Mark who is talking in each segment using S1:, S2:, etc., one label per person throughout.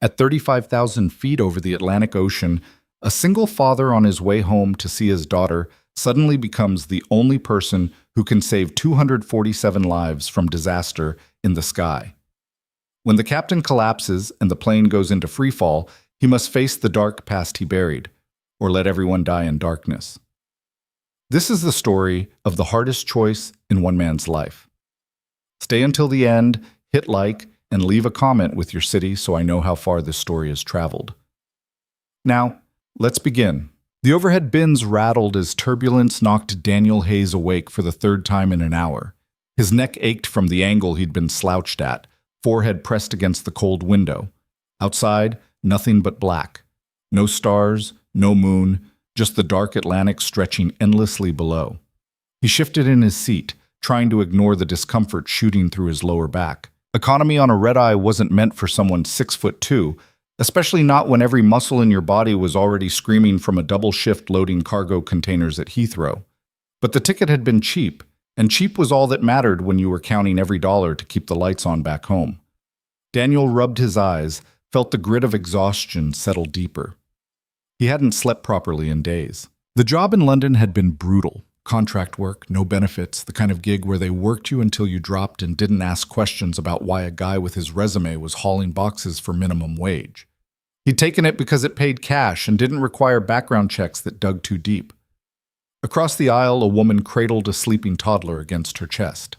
S1: At 35,000 feet over the Atlantic Ocean, a single father on his way home to see his daughter suddenly becomes the only person who can save 247 lives from disaster in the sky. When the captain collapses and the plane goes into freefall, he must face the dark past he buried, or let everyone die in darkness. This is the story of the hardest choice in one man's life. Stay until the end, hit like, and leave a comment with your city so I know how far this story has traveled. Now, let's begin. The overhead bins rattled as turbulence knocked Daniel Hayes awake for the third time in an hour. His neck ached from the angle he'd been slouched at, forehead pressed against the cold window. Outside, nothing but black. No stars, no moon, just the dark Atlantic stretching endlessly below. He shifted in his seat, trying to ignore the discomfort shooting through his lower back. Economy on a red-eye wasn't meant for someone 6'2", especially not when every muscle in your body was already screaming from a double shift loading cargo containers at Heathrow. But the ticket had been cheap, and cheap was all that mattered when you were counting every dollar to keep the lights on back home. Daniel rubbed his eyes, felt the grit of exhaustion settle deeper. He hadn't slept properly in days. The job in London had been brutal. Contract work, no benefits, the kind of gig where they worked you until you dropped and didn't ask questions about why a guy with his resume was hauling boxes for minimum wage. He'd taken it because it paid cash and didn't require background checks that dug too deep. Across the aisle, a woman cradled a sleeping toddler against her chest.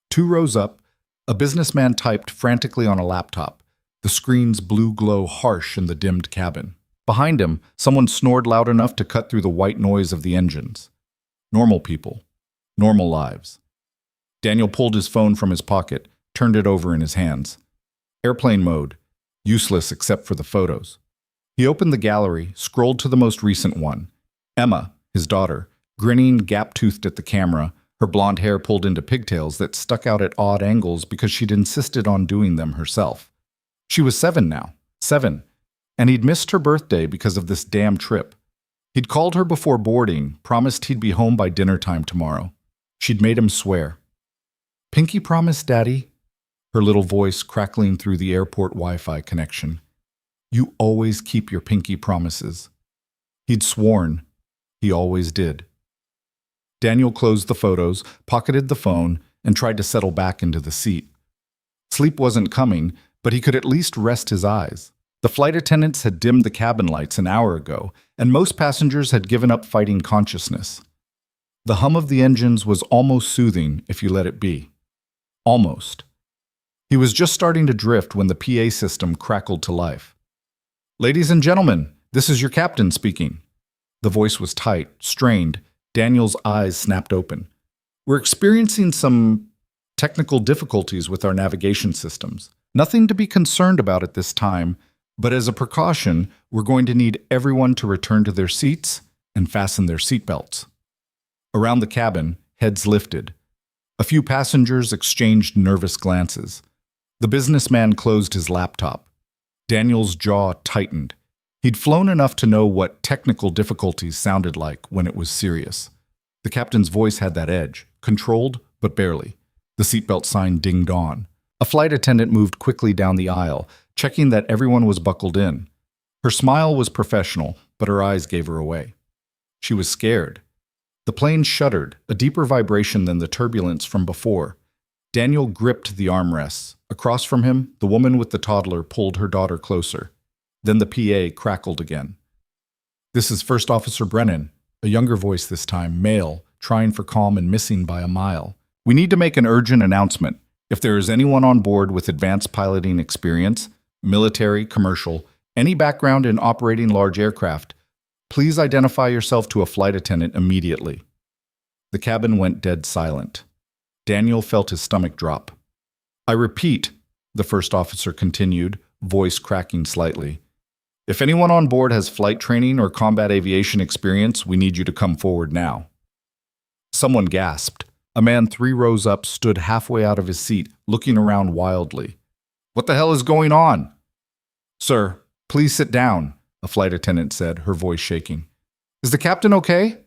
S1: 2 rows up, a businessman typed frantically on a laptop, the screen's blue glow harsh in the dimmed cabin. Behind him, someone snored loud enough to cut through the white noise of the engines. Normal people. Normal lives. Daniel pulled his phone from his pocket, turned it over in his hands. Airplane mode. Useless except for the photos. He opened the gallery, scrolled to the most recent one. Emma, his daughter, grinning, gap-toothed at the camera, her blonde hair pulled into pigtails that stuck out at odd angles because she'd insisted on doing them herself. She was 7 now. 7. And he'd missed her birthday because of this damn trip. He'd called her before boarding, promised he'd be home by dinner time tomorrow. She'd made him swear. Pinky promise, Daddy? Her little voice crackling through the airport Wi-Fi connection. You always keep your pinky promises. He'd sworn. He always did. Daniel closed the photos, pocketed the phone, and tried to settle back into the seat. Sleep wasn't coming, but he could at least rest his eyes. The flight attendants had dimmed the cabin lights an hour ago, and most passengers had given up fighting consciousness. The hum of the engines was almost soothing if you let it be. Almost. He was just starting to drift when the PA system crackled to life. Ladies and gentlemen, this is your captain speaking. The voice was tight, strained. Daniel's eyes snapped open. We're experiencing some technical difficulties with our navigation systems. Nothing to be concerned about at this time, but as a precaution, we're going to need everyone to return to their seats and fasten their seatbelts. Around the cabin, heads lifted. A few passengers exchanged nervous glances. The businessman closed his laptop. Daniel's jaw tightened. He'd flown enough to know what technical difficulties sounded like when it was serious. The captain's voice had that edge, controlled but barely. The seatbelt sign dinged on. A flight attendant moved quickly down the aisle, checking that everyone was buckled in. Her smile was professional, but her eyes gave her away. She was scared. The plane shuddered, a deeper vibration than the turbulence from before. Daniel gripped the armrests. Across from him, the woman with the toddler pulled her daughter closer. Then the PA crackled again. This is First Officer Brennan, a younger voice this time, male, trying for calm and missing by a mile. We need to make an urgent announcement. If there is anyone on board with advanced piloting experience, military, commercial, any background in operating large aircraft, please identify yourself to a flight attendant immediately. The cabin went dead silent. Daniel felt his stomach drop. I repeat, the first officer continued, voice cracking slightly. If anyone on board has flight training or combat aviation experience, we need you to come forward now. Someone gasped. A man 3 rows up stood halfway out of his seat, looking around wildly. What the hell is going on? Sir, please sit down, a flight attendant said, her voice shaking. Is the captain okay?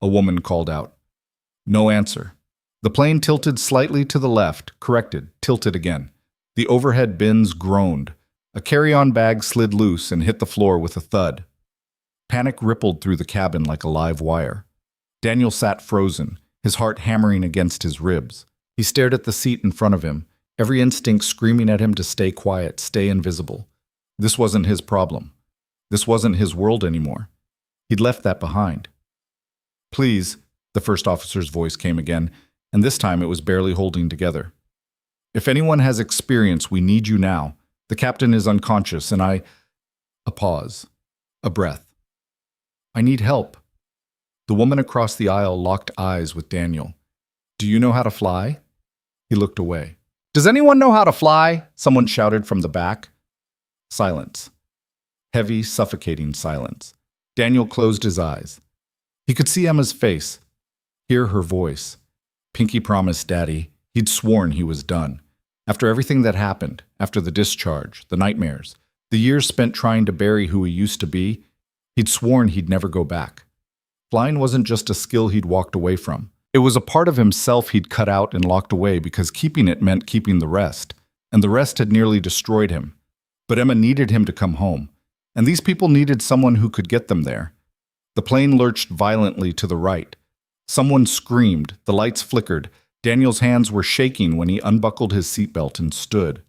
S1: A woman called out. No answer. The plane tilted slightly to the left, corrected, tilted again. The overhead bins groaned. A carry-on bag slid loose and hit the floor with a thud. Panic rippled through the cabin like a live wire. Daniel sat frozen, his heart hammering against his ribs. He stared at the seat in front of him, every instinct screaming at him to stay quiet, stay invisible. This wasn't his problem. This wasn't his world anymore. He'd left that behind. "Please," the first officer's voice came again, and this time it was barely holding together. "If anyone has experience, we need you now. The captain is unconscious, and I—" A pause. A breath. "I need help." The woman across the aisle locked eyes with Daniel. "Do you know how to fly?" He looked away. "Does anyone know how to fly?" someone shouted from the back. Silence. Heavy, suffocating silence. Daniel closed his eyes. He could see Emma's face, hear her voice. Pinky promised Daddy. He'd sworn he was done. After everything that happened, after the discharge, the nightmares, the years spent trying to bury who he used to be, he'd sworn he'd never go back. Flying wasn't just a skill he'd walked away from. It was a part of himself he'd cut out and locked away because keeping it meant keeping the rest, and the rest had nearly destroyed him. But Emma needed him to come home, and these people needed someone who could get them there. The plane lurched violently to the right. Someone screamed, the lights flickered. Daniel's hands were shaking when he unbuckled his seatbelt and stood.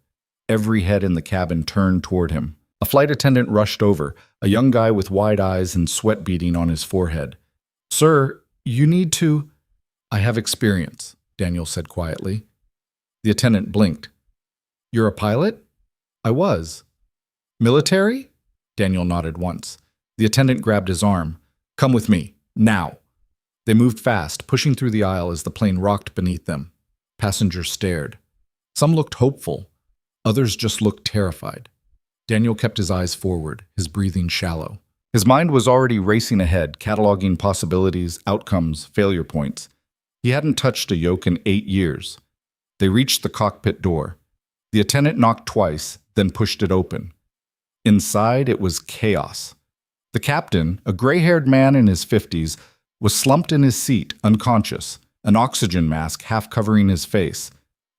S1: Every head in the cabin turned toward him. A flight attendant rushed over, a young guy with wide eyes and sweat beading on his forehead. "Sir, you need to—" "I have experience," Daniel said quietly. The attendant blinked. "You're a pilot?" "I was." "Military?" Daniel nodded once. The attendant grabbed his arm. "Come with me, now." They moved fast, pushing through the aisle as the plane rocked beneath them. Passengers stared. Some looked hopeful. Others just looked terrified. Daniel kept his eyes forward, his breathing shallow. His mind was already racing ahead, cataloging possibilities, outcomes, failure points. He hadn't touched a yoke in 8 years. They reached the cockpit door. The attendant knocked twice, then pushed it open. Inside, it was chaos. The captain, a gray-haired man in his 50s, was slumped in his seat, unconscious, an oxygen mask half covering his face.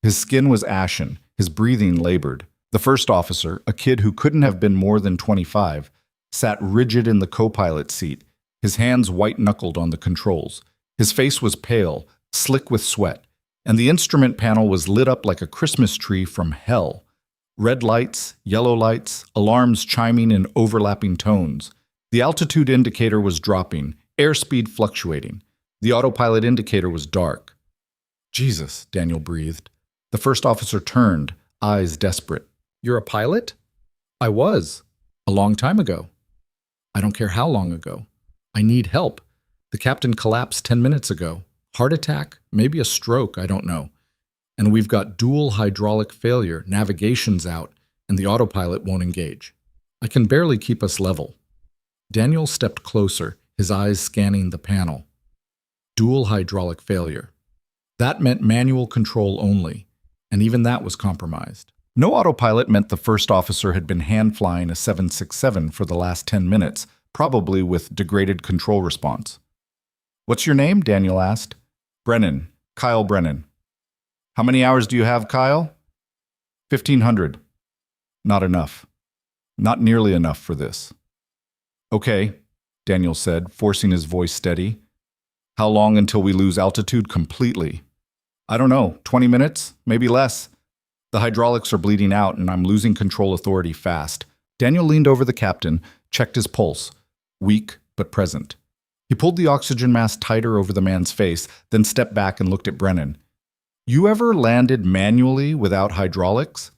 S1: His skin was ashen, his breathing labored. The first officer, a kid who couldn't have been more than 25, sat rigid in the co-pilot seat, his hands white-knuckled on the controls. His face was pale, slick with sweat, and the instrument panel was lit up like a Christmas tree from hell. Red lights, yellow lights, alarms chiming in overlapping tones. The altitude indicator was dropping, airspeed fluctuating. The autopilot indicator was dark. "Jesus," Daniel breathed. The first officer turned, eyes desperate. "You're a pilot?" "I was. A long time ago." "I don't care how long ago. I need help. The captain collapsed 10 minutes ago. Heart attack, maybe a stroke, I don't know. And we've got dual hydraulic failure, navigation's out, and the autopilot won't engage. I can barely keep us level." Daniel stepped closer, his eyes scanning the panel. Dual hydraulic failure. That meant manual control only, and even that was compromised. No autopilot meant the first officer had been hand-flying a 767 for the last 10 minutes, probably with degraded control response. "What's your name?" Daniel asked. "Brennan. Kyle Brennan." "How many hours do you have, Kyle?" 1,500. "Not enough. Not nearly enough for this." "Okay," Daniel said, forcing his voice steady. "How long until we lose altitude completely?" "I don't know, 20 minutes, maybe less. The hydraulics are bleeding out and I'm losing control authority fast." Daniel leaned over the captain, checked his pulse. Weak, but present. He pulled the oxygen mask tighter over the man's face, then stepped back and looked at Brennan. "You ever landed manually without hydraulics?"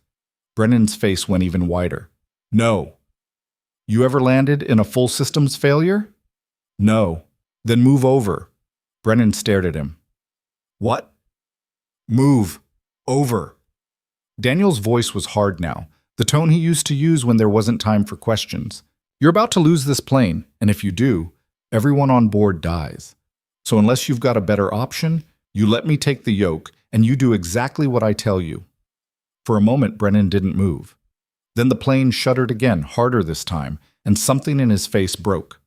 S1: Brennan's face went even wider. "No." "You ever landed in a full systems failure?" "No." "Then move over." Brennan stared at him. "What?" "Move. Over." Daniel's voice was hard now, the tone he used to use when there wasn't time for questions. "You're about to lose this plane, and if you do, everyone on board dies. So unless you've got a better option, you let me take the yoke, and you do exactly what I tell you." For a moment, Brennan didn't move. Then the plane shuddered again, harder this time, and something in his face broke.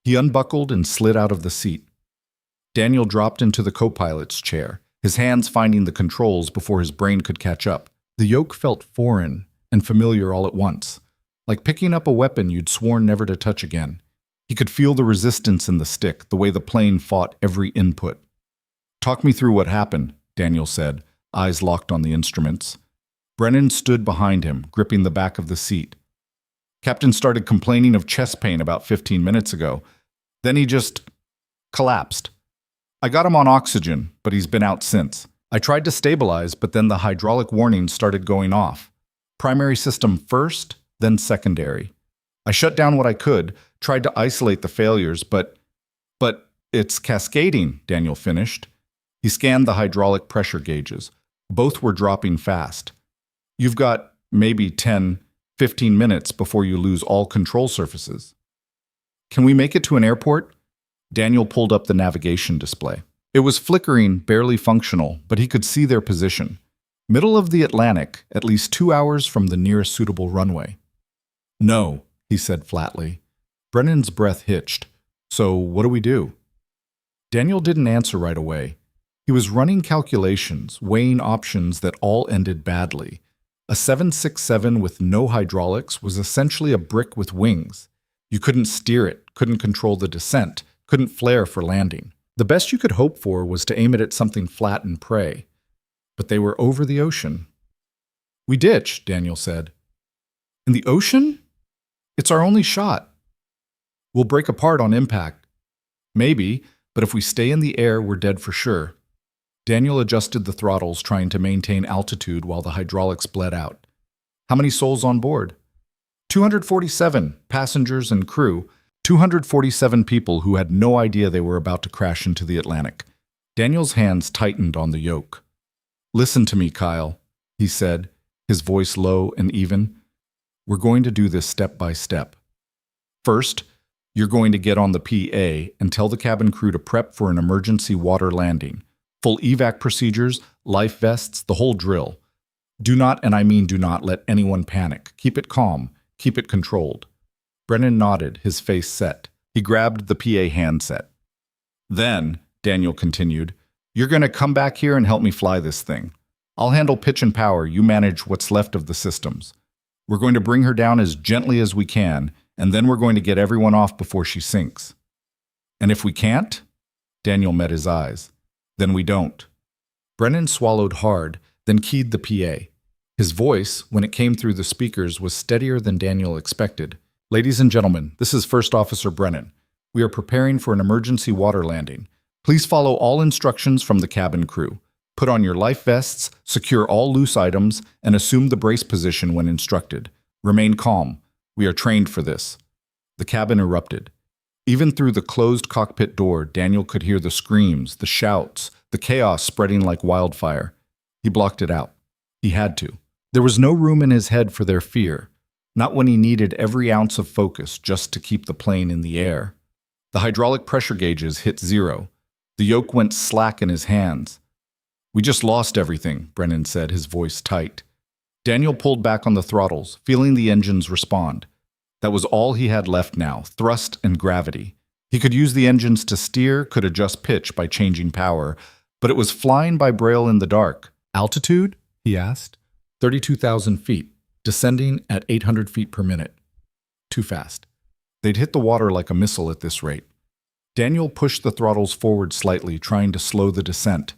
S1: He unbuckled and slid out of the seat. Daniel dropped into the co-pilot's chair, his hands finding the controls before his brain could catch up. The yoke felt foreign, and familiar all at once, like picking up a weapon you'd sworn never to touch again. He could feel the resistance in the stick, the way the plane fought every input. "Talk me through what happened," Daniel said, eyes locked on the instruments. Brennan stood behind him, gripping the back of the seat. "Captain started complaining of chest pain about 15 minutes ago. Then he just collapsed. I got him on oxygen, but he's been out since. I tried to stabilize, but then the hydraulic warnings started going off. Primary system first, then secondary. I shut down what I could, tried to isolate the failures, but it's cascading," Daniel finished. He scanned the hydraulic pressure gauges. Both were dropping fast. "You've got maybe 10, 15 minutes before you lose all control surfaces. Can we make it to an airport?" Daniel pulled up the navigation display. It was flickering, barely functional, but he could see their position. Middle of the Atlantic, at least 2 hours from the nearest suitable runway. "No," he said flatly. Brennan's breath hitched. "So what do we do?" Daniel didn't answer right away. He was running calculations, weighing options that all ended badly. A 767 with no hydraulics was essentially a brick with wings. You couldn't steer it, couldn't control the descent, couldn't flare for landing. The best you could hope for was to aim it at something flat and pray. But they were over the ocean. "We ditch," Daniel said. "In the ocean? It's our only shot. We'll break apart on impact. Maybe, but if we stay in the air, we're dead for sure." Daniel adjusted the throttles, trying to maintain altitude while the hydraulics bled out. "How many souls on board?" 247, passengers and crew. 247 people who had no idea they were about to crash into the Atlantic. Daniel's hands tightened on the yoke. "Listen to me, Kyle," he said, his voice low and even. "We're going to do this step by step. First, you're going to get on the PA and tell the cabin crew to prep for an emergency water landing. Full evac procedures, life vests, the whole drill. Do not, and I mean do not, let anyone panic. Keep it calm. Keep it controlled." Brennan nodded, his face set. He grabbed the PA handset. "Then," Daniel continued, "you're going to come back here and help me fly this thing. I'll handle pitch and power, you manage what's left of the systems. We're going to bring her down as gently as we can, and then we're going to get everyone off before she sinks. And if we can't?" Daniel met his eyes. "Then we don't." Brennan swallowed hard, then keyed the PA. His voice, when it came through the speakers, was steadier than Daniel expected. "Ladies and gentlemen, this is First Officer Brennan. We are preparing for an emergency water landing. Please follow all instructions from the cabin crew. Put on your life vests, secure all loose items, and assume the brace position when instructed. Remain calm. We are trained for this." The cabin erupted. Even through the closed cockpit door, Daniel could hear the screams, the shouts, the chaos spreading like wildfire. He blocked it out. He had to. There was no room in his head for their fear, not when he needed every ounce of focus just to keep the plane in the air. The hydraulic pressure gauges hit 0. The yoke went slack in his hands. "We just lost everything," Brennan said, his voice tight. Daniel pulled back on the throttles, feeling the engines respond. That was all he had left now, thrust and gravity. He could use the engines to steer, could adjust pitch by changing power, but it was flying by Braille in the dark. "Altitude?" he asked. 32,000 feet, descending at 800 feet per minute. Too fast. They'd hit the water like a missile at this rate. Daniel pushed the throttles forward slightly, trying to slow the descent.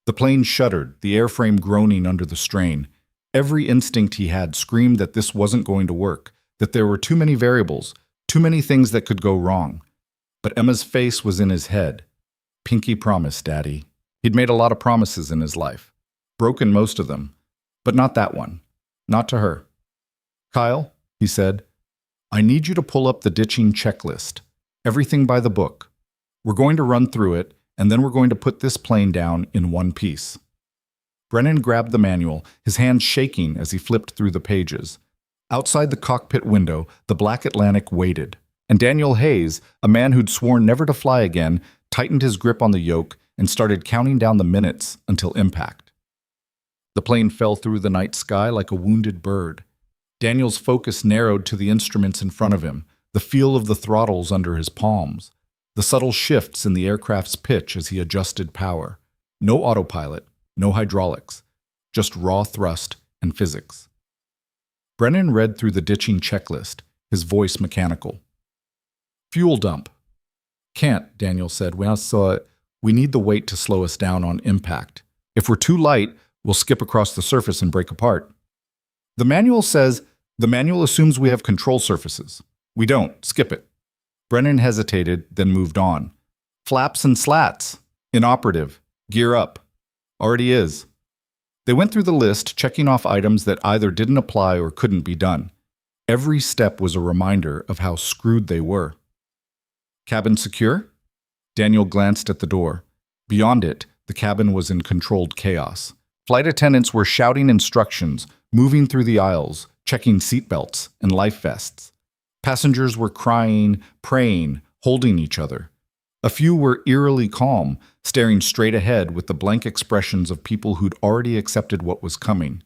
S1: The plane shuddered, the airframe groaning under the strain. Every instinct he had screamed that this wasn't going to work, that there were too many variables, too many things that could go wrong. But Emma's face was in his head. "Pinky promise, Daddy." He'd made a lot of promises in his life. Broken most of them. But not that one. Not to her. "Kyle," he said, "I need you to pull up the ditching checklist. Everything by the book. We're going to run through it, and then we're going to put this plane down in one piece." Brennan grabbed the manual, his hands shaking as he flipped through the pages. Outside the cockpit window, the black Atlantic waited, and Daniel Hayes, a man who'd sworn never to fly again, tightened his grip on the yoke and started counting down the minutes until impact. The plane fell through the night sky like a wounded bird. Daniel's focus narrowed to the instruments in front of him, the feel of the throttles under his palms, the subtle shifts in the aircraft's pitch as he adjusted power. No autopilot, no hydraulics, just raw thrust and physics. Brennan read through the ditching checklist, his voice mechanical. Fuel dump. Can't, Daniel said. We need the weight to slow us down on impact. If we're too light, we'll skip across the surface and break apart. The manual assumes we have control surfaces. We don't. Skip it. Brennan hesitated, then moved on. Flaps and slats. Inoperative. Gear up. Already is. They went through the list, checking off items that either didn't apply or couldn't be done. Every step was a reminder of how screwed they were. Cabin secure? Daniel glanced at the door. Beyond it, the cabin was in controlled chaos. Flight attendants were shouting instructions, moving through the aisles, checking seatbelts and life vests. Passengers were crying, praying, holding each other. A few were eerily calm, staring straight ahead with the blank expressions of people who'd already accepted what was coming.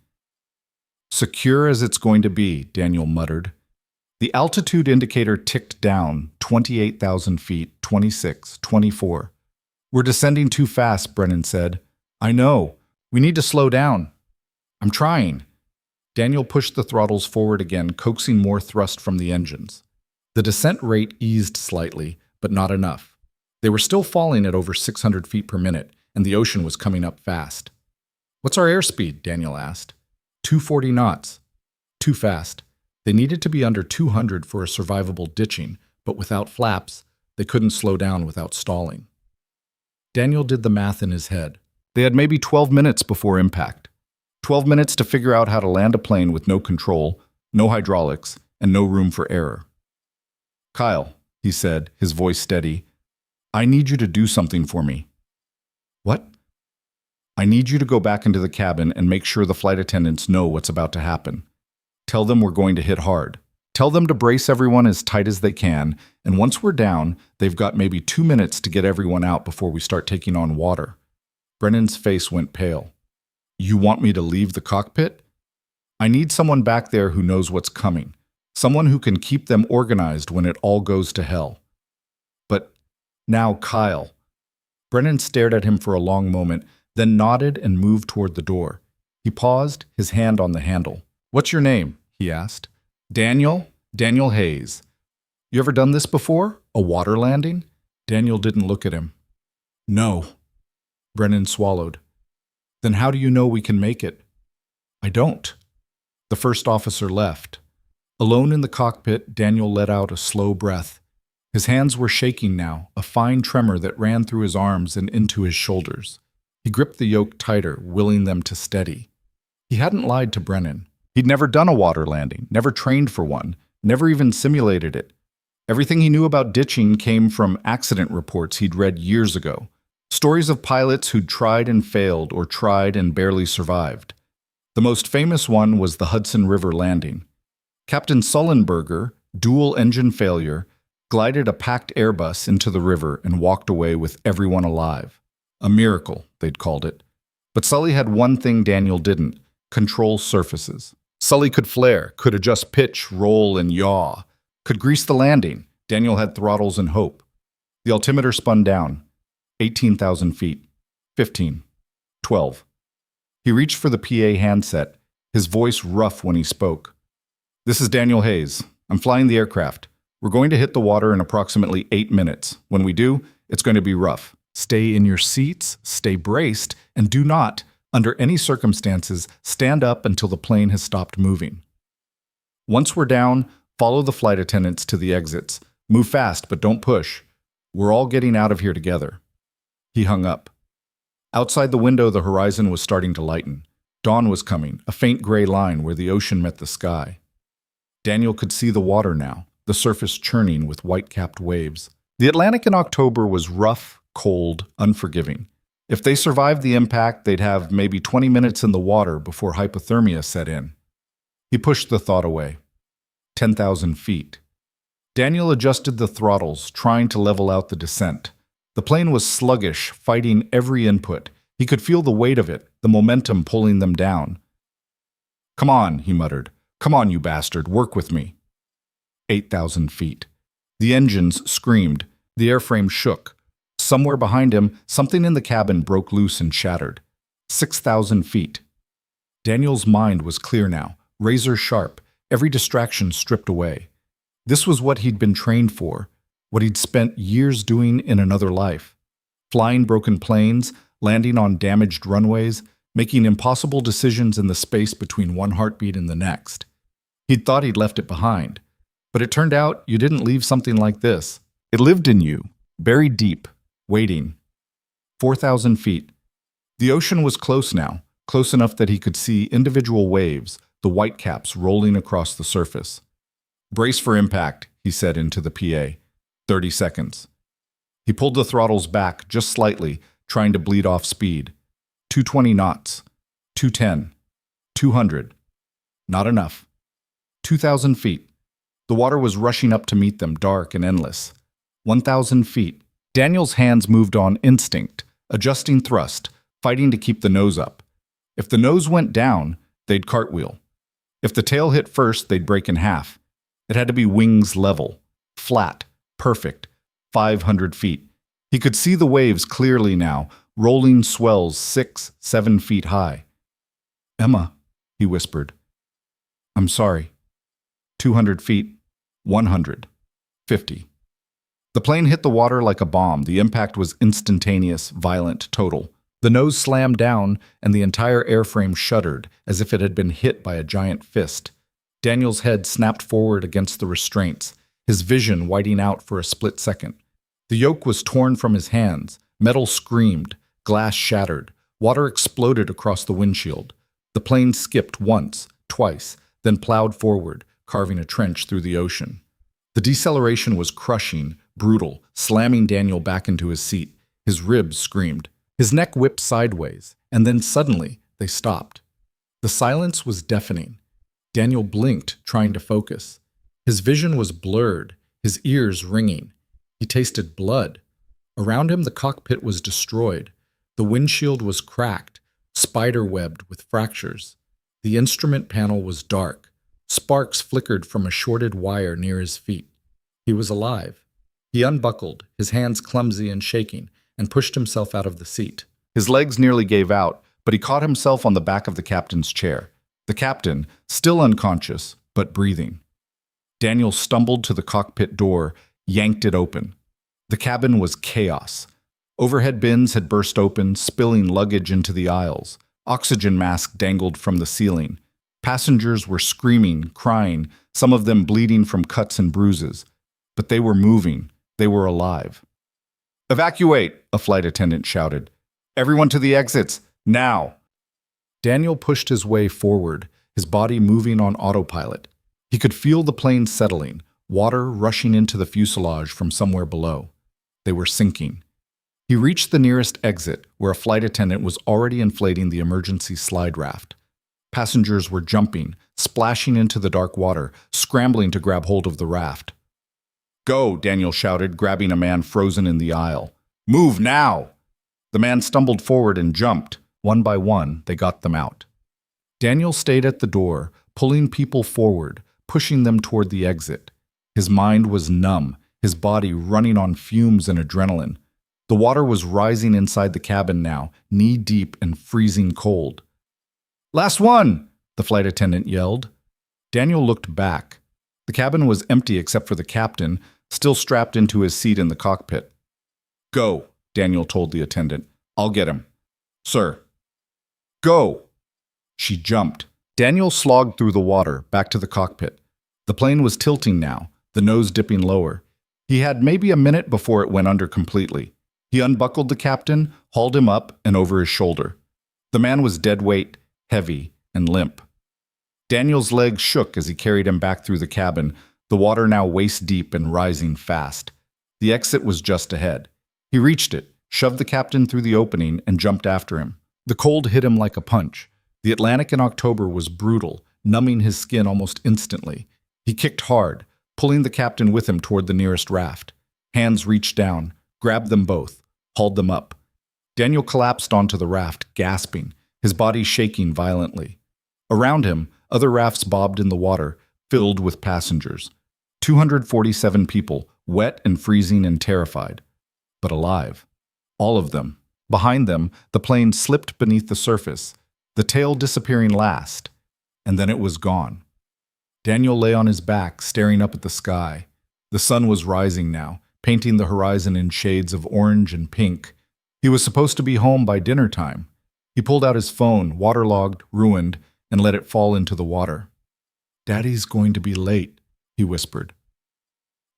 S1: Secure as it's going to be, Daniel muttered. The altitude indicator ticked down, 28,000 feet, 26, 24. We're descending too fast, Brennan said. I know. We need to slow down. I'm trying. Daniel pushed the throttles forward again, coaxing more thrust from the engines. The descent rate eased slightly, but not enough. They were still falling at over 600 feet per minute, and the ocean was coming up fast. What's our airspeed? Daniel asked. 240 knots. Too fast. They needed to be under 200 for a survivable ditching, but without flaps, they couldn't slow down without stalling. Daniel did the math in his head. They had maybe 12 minutes before impact. 12 minutes to figure out how to land a plane with no control, no hydraulics, and no room for error. Kyle, he said, his voice steady, I need you to do something for me. What? I need you to go back into the cabin and make sure the flight attendants know what's about to happen. Tell them we're going to hit hard. Tell them to brace everyone as tight as they can, and once we're down, they've got maybe 2 minutes to get everyone out before we start taking on water. Brennan's face went pale. You want me to leave the cockpit? I need someone back there who knows what's coming. Someone who can keep them organized when it all goes to hell. But now, Kyle. Brennan stared at him for a long moment, then nodded and moved toward the door. He paused, his hand on the handle. What's your name? He asked. Daniel Hayes. You ever done this before? A water landing? Daniel didn't look at him. No. Brennan swallowed. Then how do you know we can make it? I don't. The first officer left. Alone in the cockpit, Daniel let out a slow breath. His hands were shaking now, a fine tremor that ran through his arms and into his shoulders. He gripped the yoke tighter, willing them to steady. He hadn't lied to Brennan. He'd never done a water landing, never trained for one, never even simulated it. Everything he knew about ditching came from accident reports he'd read years ago. Stories of pilots who'd tried and failed or tried and barely survived. The most famous one was the Hudson River landing. Captain Sullenberger, dual engine failure, glided a packed Airbus into the river and walked away with everyone alive. A miracle, they'd called it. But Sully had one thing Daniel didn't: control surfaces. Sully could flare, could adjust pitch, roll, and yaw. Could grease the landing. Daniel had throttles and hope. The altimeter spun down. 18,000 feet. 15. 12. He reached for the PA handset, his voice rough when he spoke. This is Daniel Hayes. I'm flying the aircraft. We're going to hit the water in approximately 8 minutes. When we do, it's going to be rough. Stay in your seats, stay braced, and do not, under any circumstances, stand up until the plane has stopped moving. Once we're down, follow the flight attendants to the exits. Move fast, but don't push. We're all getting out of here together. He hung up. Outside the window, the horizon was starting to lighten. Dawn was coming, a faint gray line where the ocean met the sky. Daniel could see the water now, the surface churning with white-capped waves. The Atlantic in October was rough, cold, unforgiving. If they survived the impact, they'd have maybe 20 minutes in the water before hypothermia set in. He pushed the thought away. 10,000 feet. Daniel adjusted the throttles, trying to level out the descent. The plane was sluggish, fighting every input. He could feel the weight of it, the momentum pulling them down. Come on, he muttered. Come on, you bastard, work with me. 8,000 feet. The engines screamed. The airframe shook. Somewhere behind him, something in the cabin broke loose and shattered. 6,000 feet. Daniel's mind was clear now, razor sharp. every distraction stripped away. This was what he'd been trained for, what he'd spent years doing in another life. Flying broken planes, landing on damaged runways, making impossible decisions in the space between one heartbeat and the next. He'd thought he'd left it behind, but it turned out you didn't leave something like this. It lived in you, buried deep, waiting. 4,000 feet. The ocean was close now, close enough that he could see individual waves, the whitecaps rolling across the surface. "Brace for impact," he said into the PA. 30 seconds. He pulled the throttles back just slightly, trying to bleed off speed. 220 knots. 210. 200. Not enough. 2,000 feet. The water was rushing up to meet them, dark and endless. 1,000 feet. Daniel's hands moved on instinct, adjusting thrust, fighting to keep the nose up. If the nose went down, they'd cartwheel. If the tail hit first, they'd break in half. It had to be wings level, flat, perfect, 500 feet. He could see the waves clearly now, rolling swells 6, 7 feet high. "Emma," he whispered. "I'm sorry." 200 feet, 100, 50. The plane hit the water like a bomb. The impact was instantaneous, violent, total. The nose slammed down, and the entire airframe shuddered, as if it had been hit by a giant fist. Daniel's head snapped forward against the restraints, his vision whiting out for a split second. The yoke was torn from his hands, metal screamed, glass shattered, water exploded across the windshield. The plane skipped once, twice, then plowed forward, carving a trench through the ocean. The deceleration was crushing, brutal, slamming Daniel back into his seat. His ribs screamed. His neck whipped sideways, and then suddenly they stopped. The silence was deafening. Daniel blinked, trying to focus. His vision was blurred, his ears ringing. He tasted blood. Around him, the cockpit was destroyed. The windshield was cracked, spider-webbed with fractures. The instrument panel was dark. Sparks flickered from a shorted wire near his feet. He was alive. He unbuckled, his hands clumsy and shaking, and pushed himself out of the seat. His legs nearly gave out, but he caught himself on the back of the captain's chair. The captain, still unconscious, but breathing. Daniel stumbled to the cockpit door, yanked it open. The cabin was chaos. Overhead bins had burst open, spilling luggage into the aisles. Oxygen masks dangled from the ceiling. Passengers were screaming, crying, some of them bleeding from cuts and bruises. But they were moving. They were alive. "Evacuate!" a flight attendant shouted. "Everyone to the exits, now!" Daniel pushed his way forward, his body moving on autopilot. He could feel the plane settling, water rushing into the fuselage from somewhere below. They were sinking. He reached the nearest exit, where a flight attendant was already inflating the emergency slide raft. Passengers were jumping, splashing into the dark water, scrambling to grab hold of the raft. "Go," Daniel shouted, grabbing a man frozen in the aisle. "Move now!" The man stumbled forward and jumped. One by one, they got them out. Daniel stayed at the door, pulling people forward, pushing them toward the exit. His mind was numb, his body running on fumes and adrenaline. The water was rising inside the cabin now, knee-deep and freezing cold. "Last one!" the flight attendant yelled. Daniel looked back. The cabin was empty except for the captain, still strapped into his seat in the cockpit. "Go," Daniel told the attendant. "I'll get him." "Sir." "Go!" She jumped. Daniel slogged through the water, back to the cockpit. The plane was tilting now, the nose dipping lower. He had maybe a minute before it went under completely. He unbuckled the captain, hauled him up and over his shoulder. The man was dead weight, heavy, and limp. Daniel's legs shook as he carried him back through the cabin, the water now waist-deep and rising fast. The exit was just ahead. He reached it, shoved the captain through the opening, and jumped after him. The cold hit him like a punch. The Atlantic in October was brutal, numbing his skin almost instantly. He kicked hard, pulling the captain with him toward the nearest raft. Hands reached down, grabbed them both, hauled them up. Daniel collapsed onto the raft, gasping, his body shaking violently. Around him, other rafts bobbed in the water, filled with passengers. 247 people, wet and freezing and terrified, but alive. All of them. Behind them, the plane slipped beneath the surface, the tail disappearing last, and then it was gone. Daniel lay on his back, staring up at the sky. The sun was rising now, painting the horizon in shades of orange and pink. He was supposed to be home by dinner time. He pulled out his phone, waterlogged, ruined, and let it fall into the water. "Daddy's going to be late," he whispered.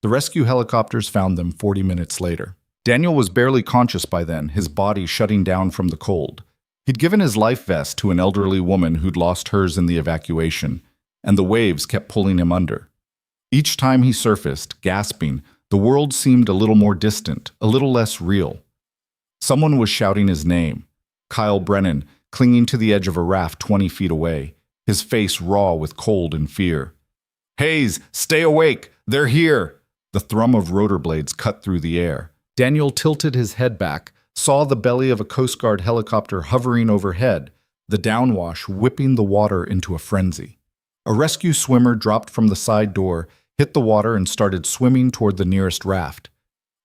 S1: The rescue helicopters found them 40 minutes later. Daniel was barely conscious by then, his body shutting down from the cold. He'd given his life vest to an elderly woman who'd lost hers in the evacuation, and the waves kept pulling him under. Each time he surfaced, gasping, the world seemed a little more distant, a little less real. Someone was shouting his name. Kyle Brennan, clinging to the edge of a raft 20 feet away, his face raw with cold and fear. "Hayes, stay awake! They're here!" The thrum of rotor blades cut through the air. Daniel tilted his head back, saw the belly of a Coast Guard helicopter hovering overhead, the downwash whipping the water into a frenzy. A rescue swimmer dropped from the side door, hit the water, and started swimming toward the nearest raft.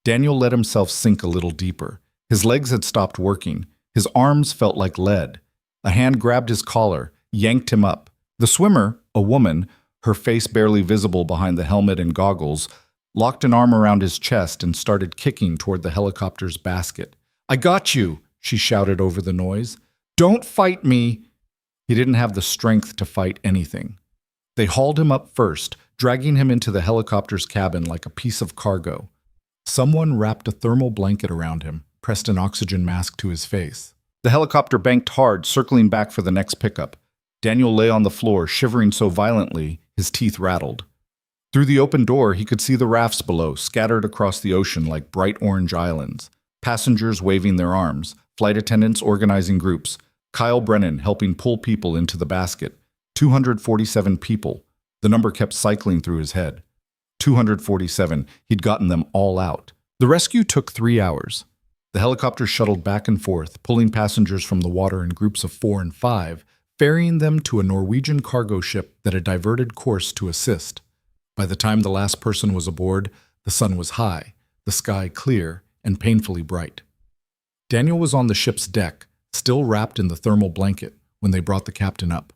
S1: Daniel let himself sink a little deeper. His legs had stopped working. His arms felt like lead. A hand grabbed his collar, yanked him up. The swimmer, a woman, her face barely visible behind the helmet and goggles, locked an arm around his chest and started kicking toward the helicopter's basket. "I got you," she shouted over the noise. "Don't fight me." He didn't have the strength to fight anything. They hauled him up first, dragging him into the helicopter's cabin like a piece of cargo. Someone wrapped a thermal blanket around him, pressed an oxygen mask to his face. The helicopter banked hard, circling back for the next pickup. Daniel lay on the floor, shivering so violently his teeth rattled. Through the open door, he could see the rafts below, scattered across the ocean like bright orange islands. Passengers waving their arms, flight attendants organizing groups, Kyle Brennan helping pull people into the basket. 247 people. The number kept cycling through his head. 247. He'd gotten them all out. The rescue took 3 hours. The helicopter shuttled back and forth, pulling passengers from the water in groups of 4 and 5, ferrying them to a Norwegian cargo ship that had diverted course to assist. By the time the last person was aboard, the sun was high, the sky clear and painfully bright. Daniel was on the ship's deck, still wrapped in the thermal blanket, when they brought the captain up.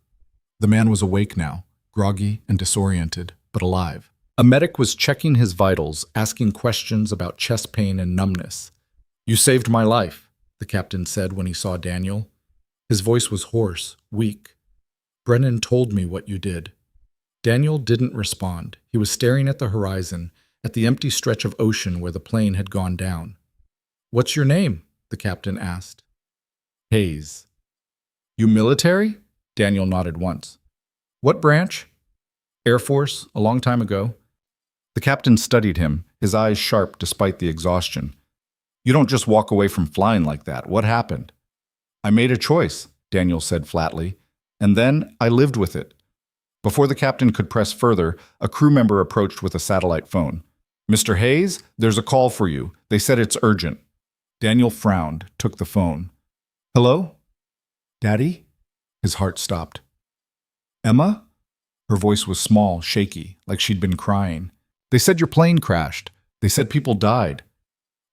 S1: The man was awake now, groggy and disoriented, but alive. A medic was checking his vitals, asking questions about chest pain and numbness. "You saved my life," the captain said when he saw Daniel. His voice was hoarse, weak. "Brennan told me what you did." Daniel didn't respond. He was staring at the horizon, at the empty stretch of ocean where the plane had gone down. "What's your name?" the captain asked. "Hayes." "You military?" Daniel nodded once. "What branch?" "Air Force, a long time ago." The captain studied him, his eyes sharp despite the exhaustion. "You don't just walk away from flying like that. What happened?" "I made a choice," Daniel said flatly, "and then I lived with it." Before the captain could press further, a crew member approached with a satellite phone. "Mr. Hayes, there's a call for you. They said it's urgent." Daniel frowned, took the phone. "Hello? Daddy?" His heart stopped. "Emma?" Her voice was small, shaky, like she'd been crying. "They said your plane crashed. They said people died."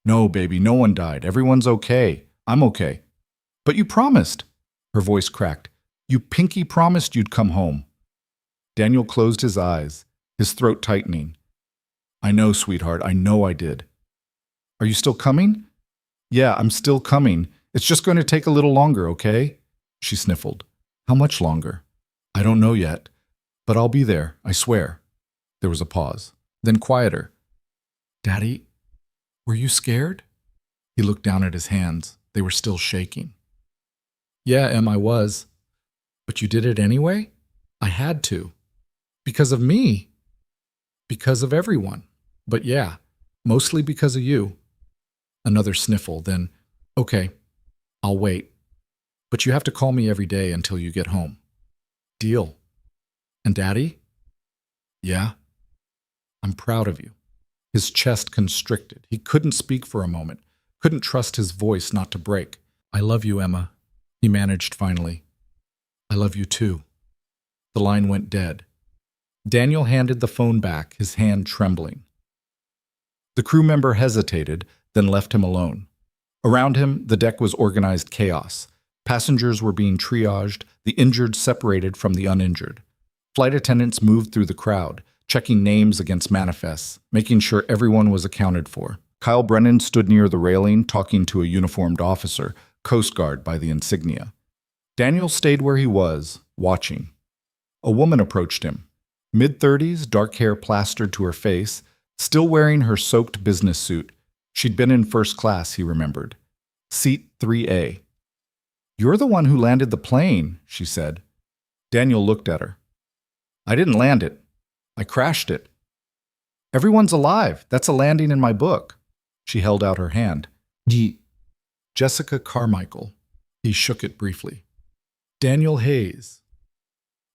S1: "No, baby, no one died. Everyone's okay. I'm okay." "But you promised." Her voice cracked. "You pinky promised you'd come home." Daniel closed his eyes, his throat tightening. "I know, sweetheart. I know I did." "Are you still coming?" "Yeah, I'm still coming. It's just going to take a little longer, okay?" She sniffled. "How much longer?" "I don't know yet. But I'll be there, I swear." There was a pause. Then quieter. "Daddy, were you scared?" He looked down at his hands. They were still shaking. "Yeah, Em, I was. But you did it anyway?" "I had to." "Because of me?" "Because of everyone. But yeah, mostly because of you." Another sniffle, then, "Okay, I'll wait. But you have to call me every day until you get home." "Deal." "And Daddy?" "Yeah?" "I'm proud of you." His chest constricted. He couldn't speak for a moment, couldn't trust his voice not to break. "I love you, Emma," he managed finally. "I love you too." The line went dead. Daniel handed the phone back, his hand trembling. The crew member hesitated, then left him alone. Around him, the deck was organized chaos. Passengers were being triaged, the injured separated from the uninjured. Flight attendants moved through the crowd, checking names against manifests, making sure everyone was accounted for. Kyle Brennan stood near the railing talking to a uniformed officer, Coast Guard by the insignia. Daniel stayed where he was, watching. A woman approached him. Mid-30s, dark hair plastered to her face, still wearing her soaked business suit. She'd been in first class, he remembered. Seat 3A. "You're the one who landed the plane," she said. Daniel looked at her. "I didn't land it. I crashed it." "Everyone's alive. That's a landing in my book." She held out her hand. Jessica Carmichael. He shook it briefly. "Daniel Hayes."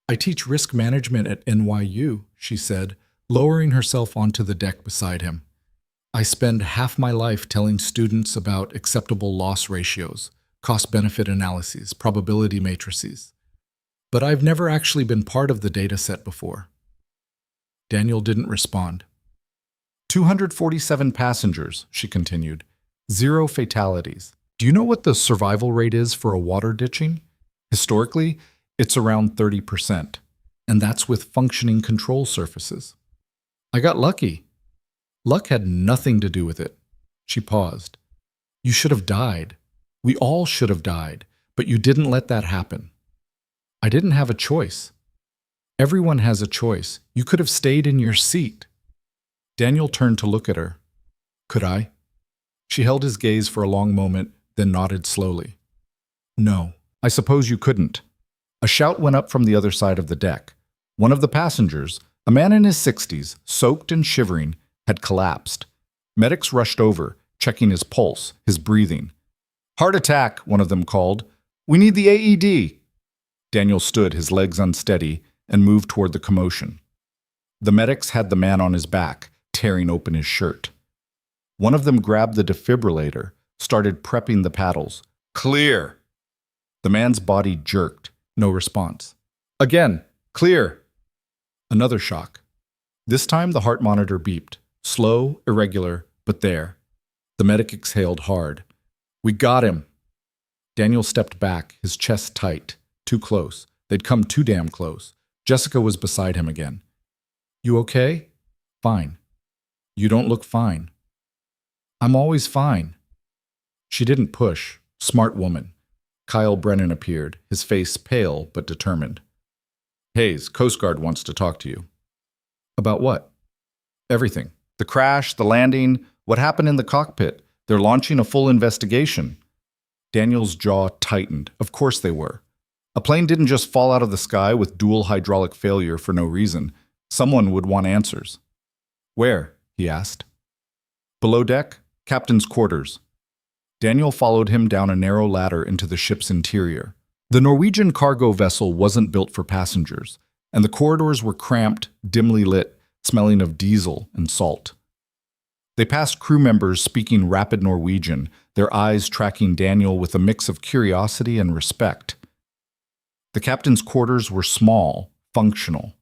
S1: "I teach risk management at NYU," she said, lowering herself onto the deck beside him. "I spend half my life telling students about acceptable loss ratios, cost-benefit analyses, probability matrices. But I've never actually been part of the data set before." Daniel didn't respond. 247 passengers, she continued. 0 fatalities. Do you know what the survival rate is for a water ditching? Historically, it's around 30%, and that's with functioning control surfaces. I got lucky. Luck had nothing to do with it. She paused. You should have died. We all should have died, but you didn't let that happen. I didn't have a choice. Everyone has a choice. You could have stayed in your seat. Daniel turned to look at her. Could I? She held his gaze for a long moment, then nodded slowly. No, I suppose you couldn't. A shout went up from the other side of the deck. One of the passengers, a man in his 60s, soaked and shivering, had collapsed. Medics rushed over, checking his pulse, his breathing. Heart attack, one of them called. We need the AED. Daniel stood, his legs unsteady, and moved toward the commotion. The medics had the man on his back, tearing open his shirt. One of them grabbed the defibrillator, started prepping the paddles. Clear! The man's body jerked. No response. Again, clear! Another shock. This time the heart monitor beeped. Slow, irregular, but there. The medic exhaled hard. We got him! Daniel stepped back, his chest tight. Too close. They'd come too damn close. Jessica was beside him again. You okay? Fine. You don't look fine. I'm always fine. She didn't push. Smart woman. Kyle Brennan appeared, his face pale but determined. Hayes, Coast Guard wants to talk to you. About what? Everything. The crash, the landing, what happened in the cockpit. They're launching a full investigation. Daniel's jaw tightened. Of course they were. A plane didn't just fall out of the sky with dual hydraulic failure for no reason. Someone would want answers. Where? He asked. Below deck, captain's quarters. Daniel followed him down a narrow ladder into the ship's interior. The Norwegian cargo vessel wasn't built for passengers, and the corridors were cramped, dimly lit, smelling of diesel and salt. They passed crew members speaking rapid Norwegian, their eyes tracking Daniel with a mix of curiosity and respect. The captain's quarters were small, functional.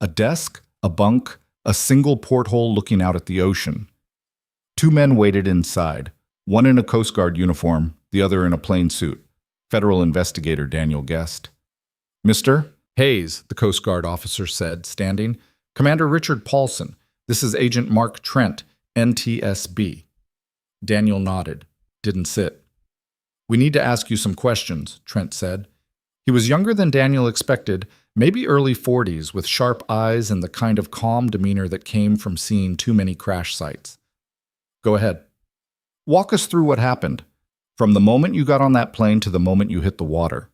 S1: A desk, a bunk, a single porthole looking out at the ocean. 2 men waited inside, one in a Coast Guard uniform, the other in a plain suit. Federal investigator, Daniel guessed. Mr. Hayes, the Coast Guard officer said, standing. Commander Richard Paulson, this is Agent Mark Trent, NTSB. Daniel nodded, didn't sit. We need to ask you some questions, Trent said. He was younger than Daniel expected, maybe early 40s, with sharp eyes and the kind of calm demeanor that came from seeing too many crash sites. Go ahead. Walk us through what happened, from the moment you got on that plane to the moment you hit the water.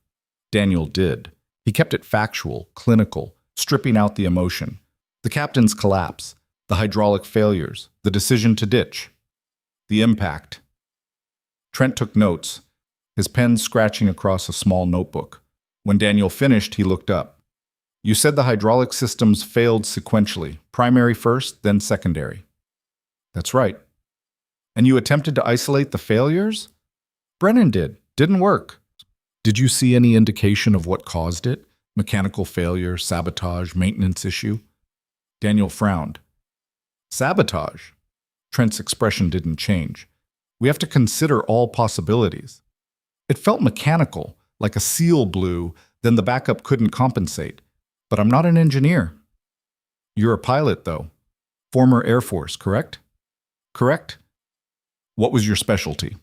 S1: Daniel did. He kept it factual, clinical, stripping out the emotion. The captain's collapse, the hydraulic failures, the decision to ditch, the impact. Trent took notes, his pen scratching across a small notebook. When Daniel finished, he looked up. You said the hydraulic systems failed sequentially, primary first, then secondary. That's right. And you attempted to isolate the failures? Brennan did. Didn't work. Did you see any indication of what caused it? Mechanical failure, sabotage, maintenance issue? Daniel frowned. Sabotage? Trent's expression didn't change. We have to consider all possibilities. It felt mechanical, like a seal blew, then the backup couldn't compensate. But I'm not an engineer. You're a pilot, though. Former Air Force, correct? Correct. What was your specialty?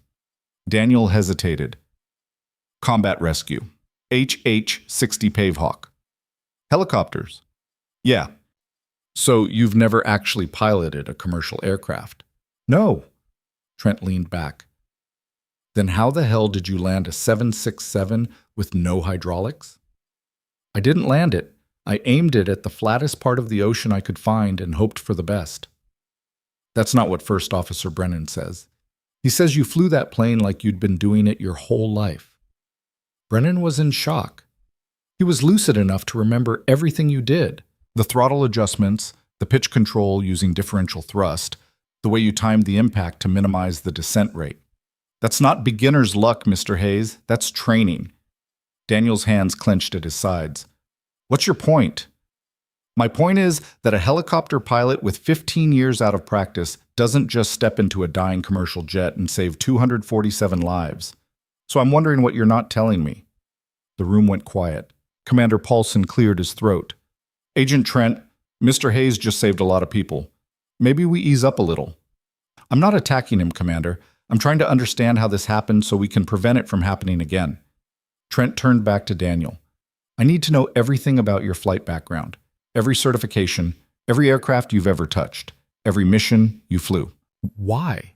S1: Daniel hesitated. Combat rescue. HH-60 Pavehawk. Helicopters. Yeah. So you've never actually piloted a commercial aircraft? No. Trent leaned back. Then how the hell did you land a 767 with no hydraulics? I didn't land it. I aimed it at the flattest part of the ocean I could find and hoped for the best. That's not what First Officer Brennan says. He says you flew that plane like you'd been doing it your whole life. Brennan was in shock. He was lucid enough to remember everything you did. The throttle adjustments, the pitch control using differential thrust, the way you timed the impact to minimize the descent rate. That's not beginner's luck, Mr. Hayes. That's training. Daniel's hands clenched at his sides. What's your point? My point is that a helicopter pilot with 15 years out of practice doesn't just step into a dying commercial jet and save 247 lives. So I'm wondering what you're not telling me. The room went quiet. Commander Paulson cleared his throat. Agent Trent, Mr. Hayes just saved a lot of people. Maybe we ease up a little. I'm not attacking him, Commander. I'm trying to understand how this happened so we can prevent it from happening again. Trent turned back to Daniel. I need to know everything about your flight background, every certification, every aircraft you've ever touched, every mission you flew. Why?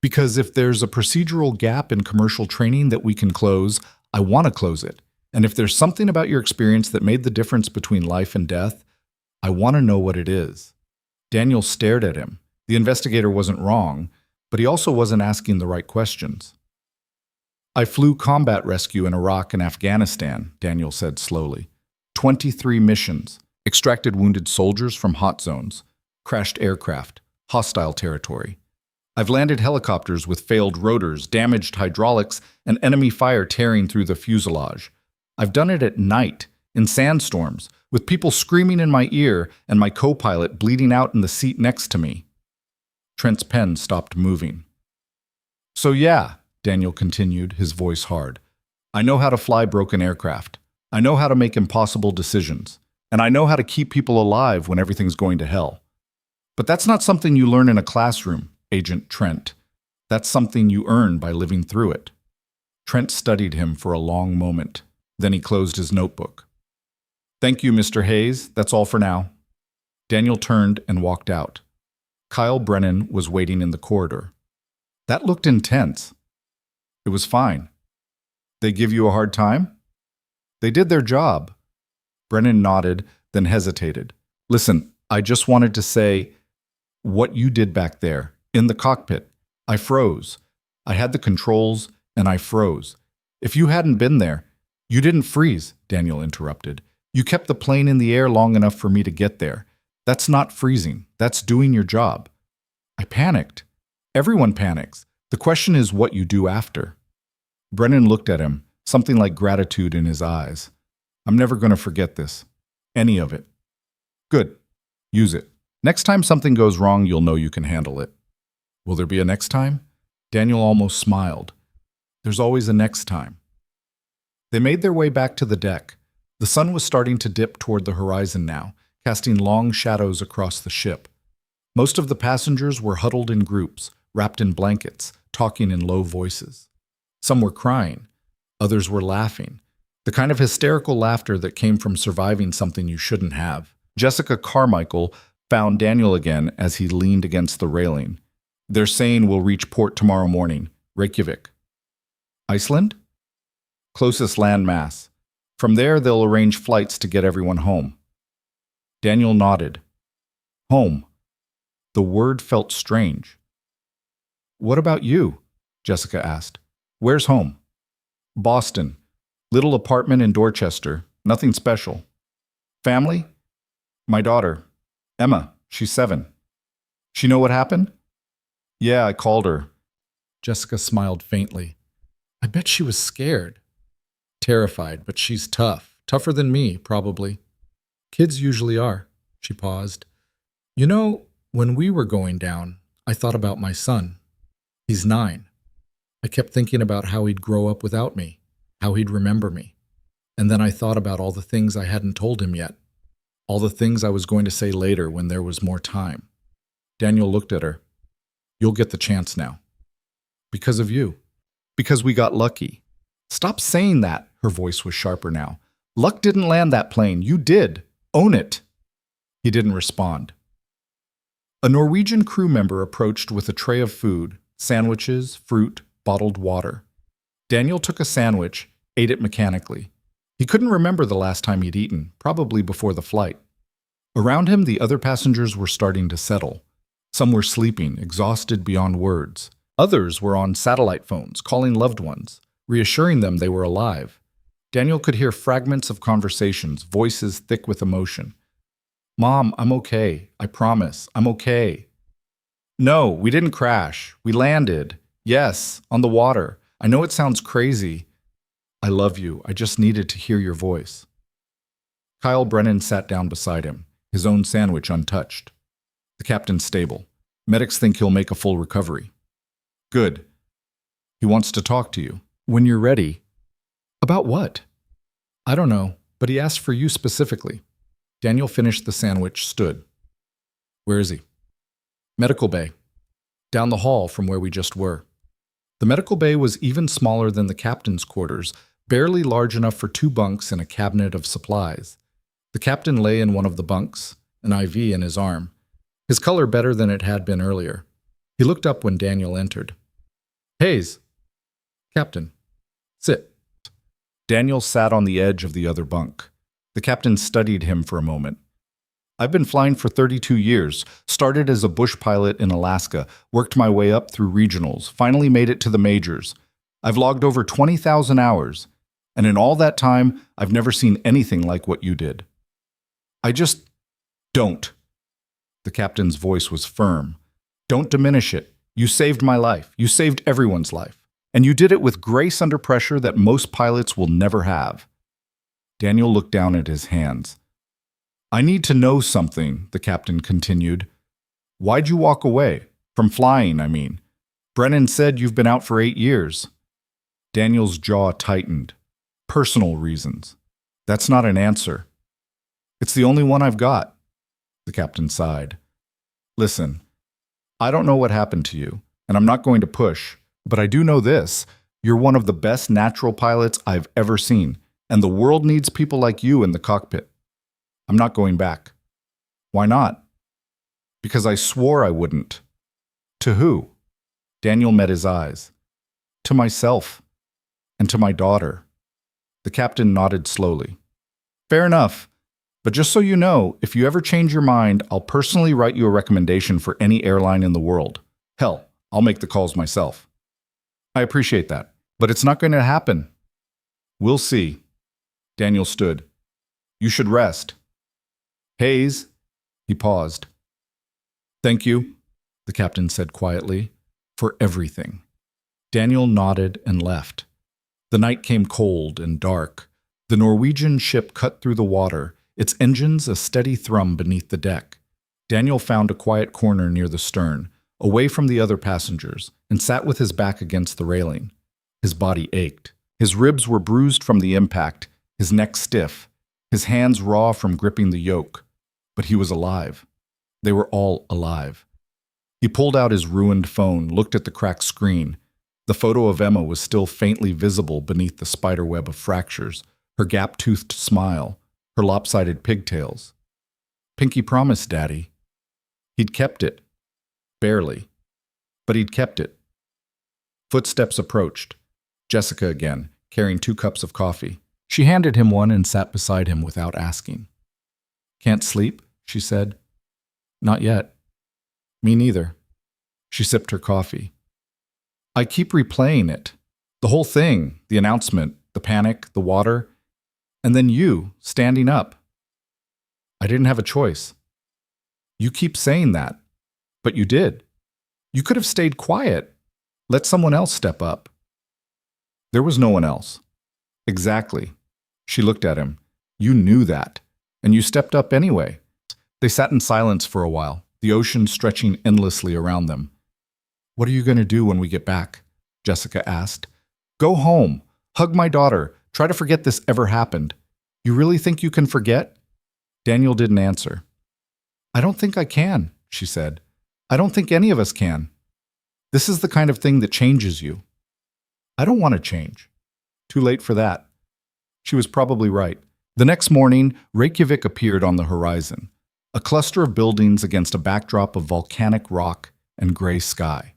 S1: Because if there's a procedural gap in commercial training that we can close, I want to close it. And if there's something about your experience that made the difference between life and death, I want to know what it is. Daniel stared at him. The investigator wasn't wrong, but he also wasn't asking the right questions. I flew combat rescue in Iraq and Afghanistan, Daniel said slowly. 23 missions, extracted wounded soldiers from hot zones, crashed aircraft, hostile territory. I've landed helicopters with failed rotors, damaged hydraulics, and enemy fire tearing through the fuselage. I've done it at night, in sandstorms, with people screaming in my ear and my co-pilot bleeding out in the seat next to me. Trent's pen stopped moving. So yeah, Daniel continued, his voice hard. I know how to fly broken aircraft. I know how to make impossible decisions. And I know how to keep people alive when everything's going to hell. But that's not something you learn in a classroom, Agent Trent. That's something you earn by living through it. Trent studied him for a long moment. Then he closed his notebook. Thank you, Mr. Hayes. That's all for now. Daniel turned and walked out. Kyle Brennan was waiting in the corridor. That looked intense. It was fine. They give you a hard time? They did their job. Brennan nodded, then hesitated. Listen, I just wanted to say what you did back there, in the cockpit. I froze. I had the controls, and I froze. If you hadn't been there, you didn't freeze, Daniel interrupted. You kept the plane in the air long enough for me to get there. That's not freezing. That's doing your job. I panicked. Everyone panics. The question is what you do after. Brennan looked at him, something like gratitude in his eyes. I'm never going to forget this. Any of it. Good. Use it. Next time something goes wrong, you'll know you can handle it. Will there be a next time? Daniel almost smiled. There's always a next time. They made their way back to the deck. The sun was starting to dip toward the horizon now, casting long shadows across the ship. Most of the passengers were huddled in groups, wrapped in blankets, talking in low voices. Some were crying. Others were laughing. The kind of hysterical laughter that came from surviving something you shouldn't have. Jessica Carmichael found Daniel again as he leaned against the railing. They're saying we'll reach port tomorrow morning, Reykjavik. Iceland? Closest land mass. From there, they'll arrange flights to get everyone home. Daniel nodded. Home. The word felt strange. What about you? Jessica asked. Where's home? Boston. Little apartment in Dorchester. Nothing special. Family? My daughter. Emma. She's 7. She know what happened? Yeah, I called her. Jessica smiled faintly. I bet she was scared. Terrified, but she's tough. Tougher than me, probably. Kids usually are. She paused. You know, when we were going down, I thought about my son. He's 9. I kept thinking about how he'd grow up without me, how he'd remember me. And then I thought about all the things I hadn't told him yet, All the things I was going to say later when there was more time. Daniel looked at her. You'll get the chance now. Because of you. Because we got lucky. Stop saying that, her voice was sharper now. Luck didn't land that plane. You did. Own it. He didn't respond. A Norwegian crew member approached with a tray of food, sandwiches, fruit, bottled water. Daniel took a sandwich, ate it mechanically. He couldn't remember the last time he'd eaten, probably before the flight. Around him, the other passengers were starting to settle. Some were sleeping, exhausted beyond words. Others were on satellite phones, calling loved ones, reassuring them they were alive. Daniel could hear fragments of conversations, voices thick with emotion. Mom, I'm okay. I promise. I'm okay. No, we didn't crash. We landed. Yes, on the water. I know it sounds crazy. I love you. I just needed to hear your voice. Kyle Brennan sat down beside him, his own sandwich untouched. The captain's stable. Medics think he'll make a full recovery. Good. He wants to talk to you. When you're ready. About what? I don't know, but he asked for you specifically. Daniel finished the sandwich, stood. Where is he? Medical bay. Down the hall from where we just were. The medical bay was even smaller than the captain's quarters, barely large enough for 2 bunks and a cabinet of supplies. The captain lay in one of the bunks, an IV in his arm, his color better than it had been earlier. He looked up when Daniel entered. Hayes. Captain. Sit. Daniel sat on the edge of the other bunk. The captain studied him for a moment. I've been flying for 32 years, started as a bush pilot in Alaska, worked my way up through regionals, finally made it to the majors. I've logged over 20,000 hours, and in all that time, I've never seen anything like what you did. I just don't. The captain's voice was firm. Don't diminish it. You saved my life. You saved everyone's life. And you did it with grace under pressure that most pilots will never have. Daniel looked down at his hands. I need to know something, the captain continued. Why'd you walk away? From flying, I mean. Brennan said you've been out for 8 years. Daniel's jaw tightened. Personal reasons. That's not an answer. It's the only one I've got. The captain sighed. Listen, I don't know what happened to you, and I'm not going to push, but I do know this. You're one of the best natural pilots I've ever seen, and the world needs people like you in the cockpit. I'm not going back. Why not? Because I swore I wouldn't. To who? Daniel met his eyes. To myself. And to my daughter. The captain nodded slowly. Fair enough. But just so you know, if you ever change your mind, I'll personally write you a recommendation for any airline in the world. Hell, I'll make the calls myself. I appreciate that, but it's not going to happen. We'll see. Daniel stood. You should rest. Hayes. He paused. Thank you, the captain said quietly, for everything. Daniel nodded and left. The night came cold and dark. The Norwegian ship cut through the water, its engines a steady thrum beneath the deck. Daniel found a quiet corner near the stern, away from the other passengers, and sat with his back against the railing. His body ached. His ribs were bruised from the impact, his neck stiff, his hands raw from gripping the yoke. But he was alive. They were all alive. He pulled out his ruined phone, looked at the cracked screen. The photo of Emma was still faintly visible beneath the spiderweb of fractures, her gap-toothed smile, her lopsided pigtails. Pinky promised, Daddy. He'd kept it. Barely. But he'd kept it. Footsteps approached. Jessica again, carrying 2 cups of coffee. She handed him one and sat beside him without asking. Can't sleep? She said. Not yet. Me neither. She sipped her coffee. I keep replaying it. The whole thing, the announcement, the panic, the water, and then you, standing up. I didn't have a choice. You keep saying that, but you did. You could have stayed quiet. Let someone else step up. There was no one else. Exactly. She looked at him. You knew that, and you stepped up anyway. They sat in silence for a while, the ocean stretching endlessly around them. What are you going to do when we get back? Jessica asked. Go home. Hug my daughter. Try to forget this ever happened. You really think you can forget? Daniel didn't answer. I don't think I can, she said. I don't think any of us can. This is the kind of thing that changes you. I don't want to change. Too late for that. She was probably right. The next morning, Reykjavik appeared on the horizon, a cluster of buildings against a backdrop of volcanic rock and gray sky.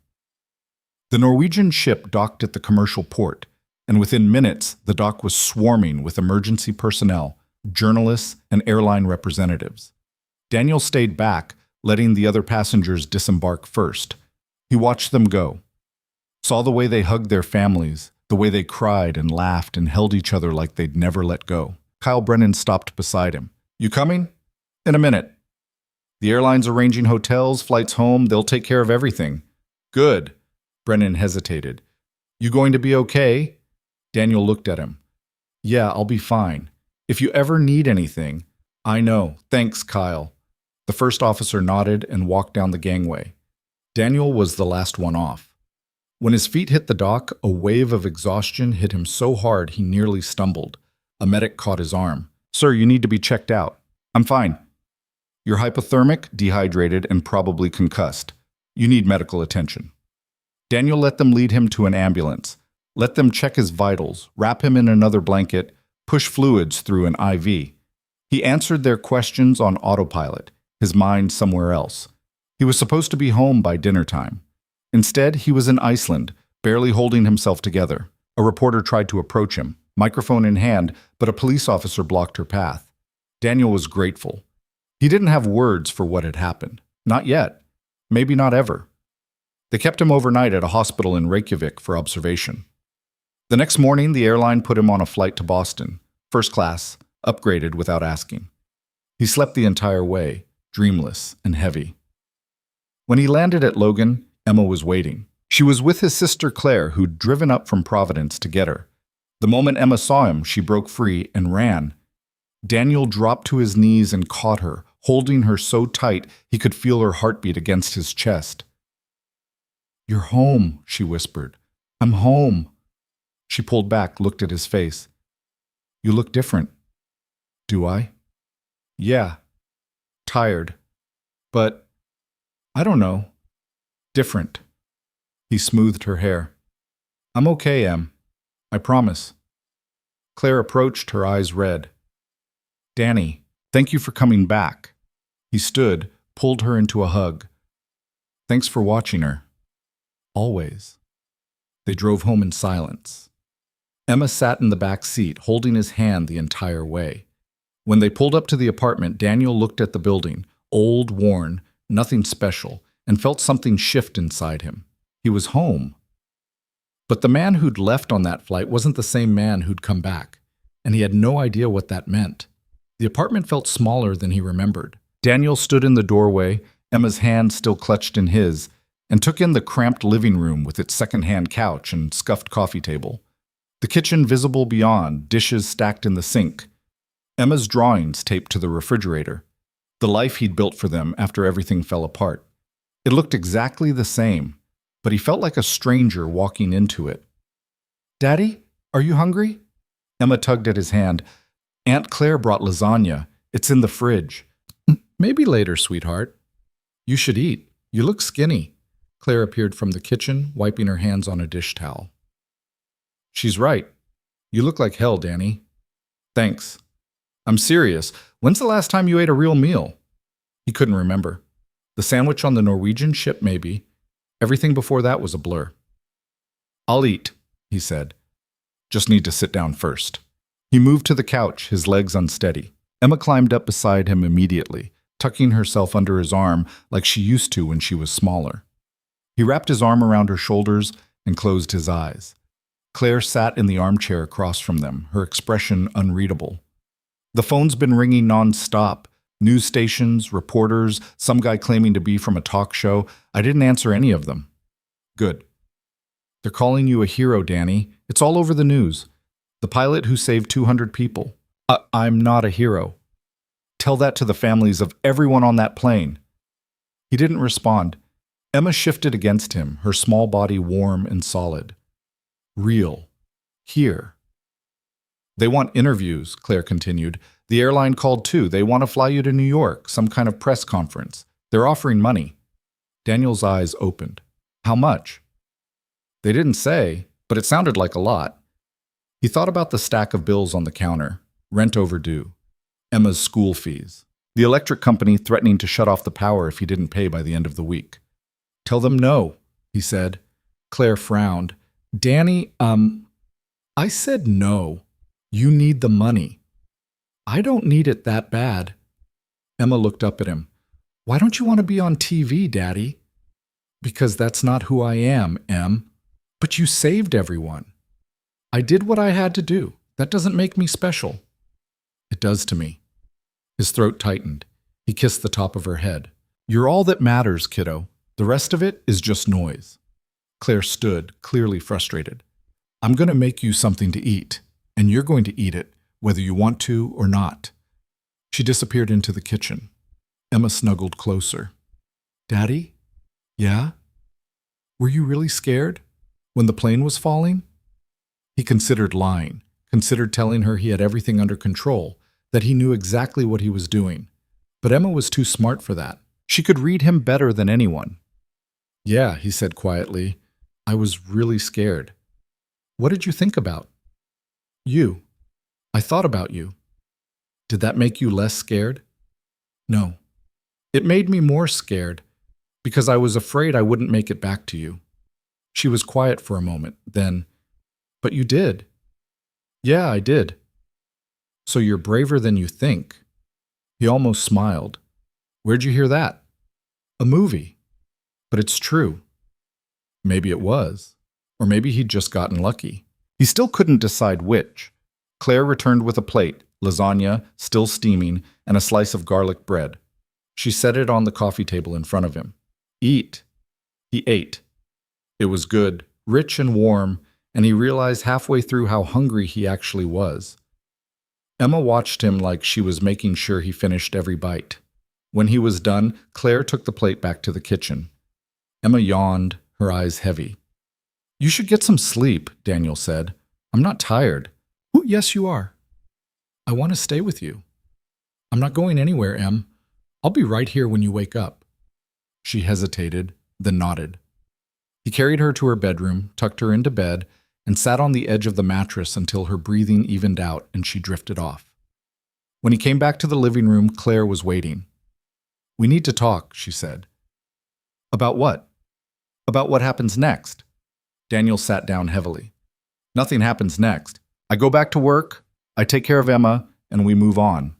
S1: The Norwegian ship docked at the commercial port, and within minutes, the dock was swarming with emergency personnel, journalists, and airline representatives. Daniel stayed back, letting the other passengers disembark first. He watched them go, saw the way they hugged their families, the way they cried and laughed and held each other like they'd never let go. Kyle Brennan stopped beside him. You coming? In a minute. The airline's arranging hotels, flights home, they'll take care of everything. Good. Brennan hesitated. You going to be okay? Daniel looked at him. Yeah, I'll be fine. If you ever need anything, I know. Thanks, Kyle. The first officer nodded and walked down the gangway. Daniel was the last one off. When his feet hit the dock, a wave of exhaustion hit him so hard he nearly stumbled. A medic caught his arm. Sir, you need to be checked out. I'm fine. You're hypothermic, dehydrated, and probably concussed. You need medical attention. Daniel let them lead him to an ambulance. Let them check his vitals, wrap him in another blanket, push fluids through an IV. He answered their questions on autopilot, his mind somewhere else. He was supposed to be home by dinner time. Instead, he was in Iceland, barely holding himself together. A reporter tried to approach him, microphone in hand, but a police officer blocked her path. Daniel was grateful. He didn't have words for what had happened. Not yet. Maybe not ever. They kept him overnight at a hospital in Reykjavik for observation. The next morning, the airline put him on a flight to Boston, first class, upgraded without asking. He slept the entire way, dreamless and heavy. When he landed at Logan, Emma was waiting. She was with his sister Claire, who'd driven up from Providence to get her. The moment Emma saw him, she broke free and ran. Daniel dropped to his knees and caught her, holding her so tight he could feel her heartbeat against his chest. You're home, she whispered. I'm home. She pulled back, looked at his face. You look different. Do I? Yeah. Tired. But, I don't know. Different. He smoothed her hair. I'm okay, Em. I promise. Claire approached, her eyes red. Danny, thank you for coming back. He stood, pulled her into a hug. Thanks for watching her. Always. They drove home in silence. Emma sat in the back seat, holding his hand the entire way. When they pulled up to the apartment, Daniel looked at the building, old, worn, nothing special, and felt something shift inside him. He was home. But the man who'd left on that flight wasn't the same man who'd come back, and he had no idea what that meant. The apartment felt smaller than he remembered. Daniel stood in the doorway, Emma's hand still clutched in his, and took in the cramped living room with its second-hand couch and scuffed coffee table. The kitchen visible beyond, dishes stacked in the sink. Emma's drawings taped to the refrigerator. The life he'd built for them after everything fell apart. It looked exactly the same, but he felt like a stranger walking into it. Daddy, are you hungry? Emma tugged at his hand. Aunt Claire brought lasagna. It's in the fridge. Maybe later, sweetheart. You should eat. You look skinny. Claire appeared from the kitchen, wiping her hands on a dish towel. She's right. You look like hell, Danny. Thanks. I'm serious. When's the last time you ate a real meal? He couldn't remember. The sandwich on the Norwegian ship, maybe. Everything before that was a blur. I'll eat, he said. Just need to sit down first. He moved to the couch, his legs unsteady. Emma climbed up beside him immediately, tucking herself under his arm like she used to when she was smaller. He wrapped his arm around her shoulders and closed his eyes. Claire sat in the armchair across from them, her expression unreadable. The phone's been ringing non-stop. News stations, reporters, some guy claiming to be from a talk show. I didn't answer any of them. Good. They're calling you a hero, Danny. It's all over the news. The pilot who saved 200 people. I'm not a hero. Tell that to the families of everyone on that plane. He didn't respond. Emma shifted against him, her small body warm and solid. Real. Here. They want interviews, Claire continued. The airline called too. They want to fly you to New York, some kind of press conference. They're offering money. Daniel's eyes opened. How much? They didn't say, but it sounded like a lot. He thought about the stack of bills on the counter, rent overdue, Emma's school fees, the electric company threatening to shut off the power if he didn't pay by the end of the week. Tell them no, he said. Claire frowned. Danny, I said no. You need the money. I don't need it that bad. Emma looked up at him. Why don't you want to be on TV, Daddy? Because that's not who I am, Em. But you saved everyone. I did what I had to do. That doesn't make me special. It does to me. His throat tightened. He kissed the top of her head. You're all that matters, kiddo. The rest of it is just noise. Claire stood, clearly frustrated. I'm going to make you something to eat, and you're going to eat it, whether you want to or not. She disappeared into the kitchen. Emma snuggled closer. Daddy? Yeah? Were you really scared? When the plane was falling? He considered lying, considered telling her he had everything under control, that he knew exactly what he was doing. But Emma was too smart for that. She could read him better than anyone. Yeah, he said quietly. I was really scared. What did you think about? You. I thought about you. Did that make you less scared? No. It made me more scared, because I was afraid I wouldn't make it back to you. She was quiet for a moment, then, but you did. Yeah, I did. So you're braver than you think. He almost smiled. Where'd you hear that? A movie. But it's true. Maybe it was. Or maybe he'd just gotten lucky. He still couldn't decide which. Claire returned with a plate, lasagna, still steaming, and a slice of garlic bread. She set it on the coffee table in front of him. Eat. He ate. It was good, rich and warm, and he realized halfway through how hungry he actually was. Emma watched him like she was making sure he finished every bite. When he was done, Claire took the plate back to the kitchen. Emma yawned, her eyes heavy. You should get some sleep, Daniel said. I'm not tired. Oh, yes, you are. I want to stay with you. I'm not going anywhere, Em. I'll be right here when you wake up. She hesitated, then nodded. He carried her to her bedroom, tucked her into bed, and sat on the edge of the mattress until her breathing evened out and she drifted off. When he came back to the living room, Claire was waiting. We need to talk, she said. About what? About what happens next. Daniel sat down heavily. Nothing happens next. I go back to work, I take care of Emma, and we move on.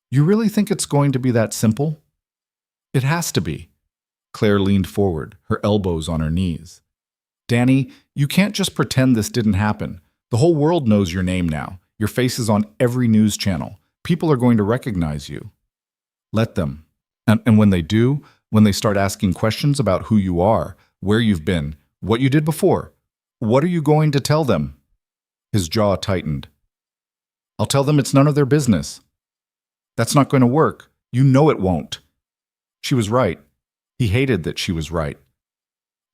S1: You really think it's going to be that simple? It has to be. Claire leaned forward, her elbows on her knees. Danny, you can't just pretend this didn't happen. The whole world knows your name now. Your face is on every news channel. People are going to recognize you. Let them. And when they do, when they start asking questions about who you are, where you've been, what you did before, what are you going to tell them? His jaw tightened. I'll tell them it's none of their business. That's not going to work. You know it won't. She was right. He hated that she was right.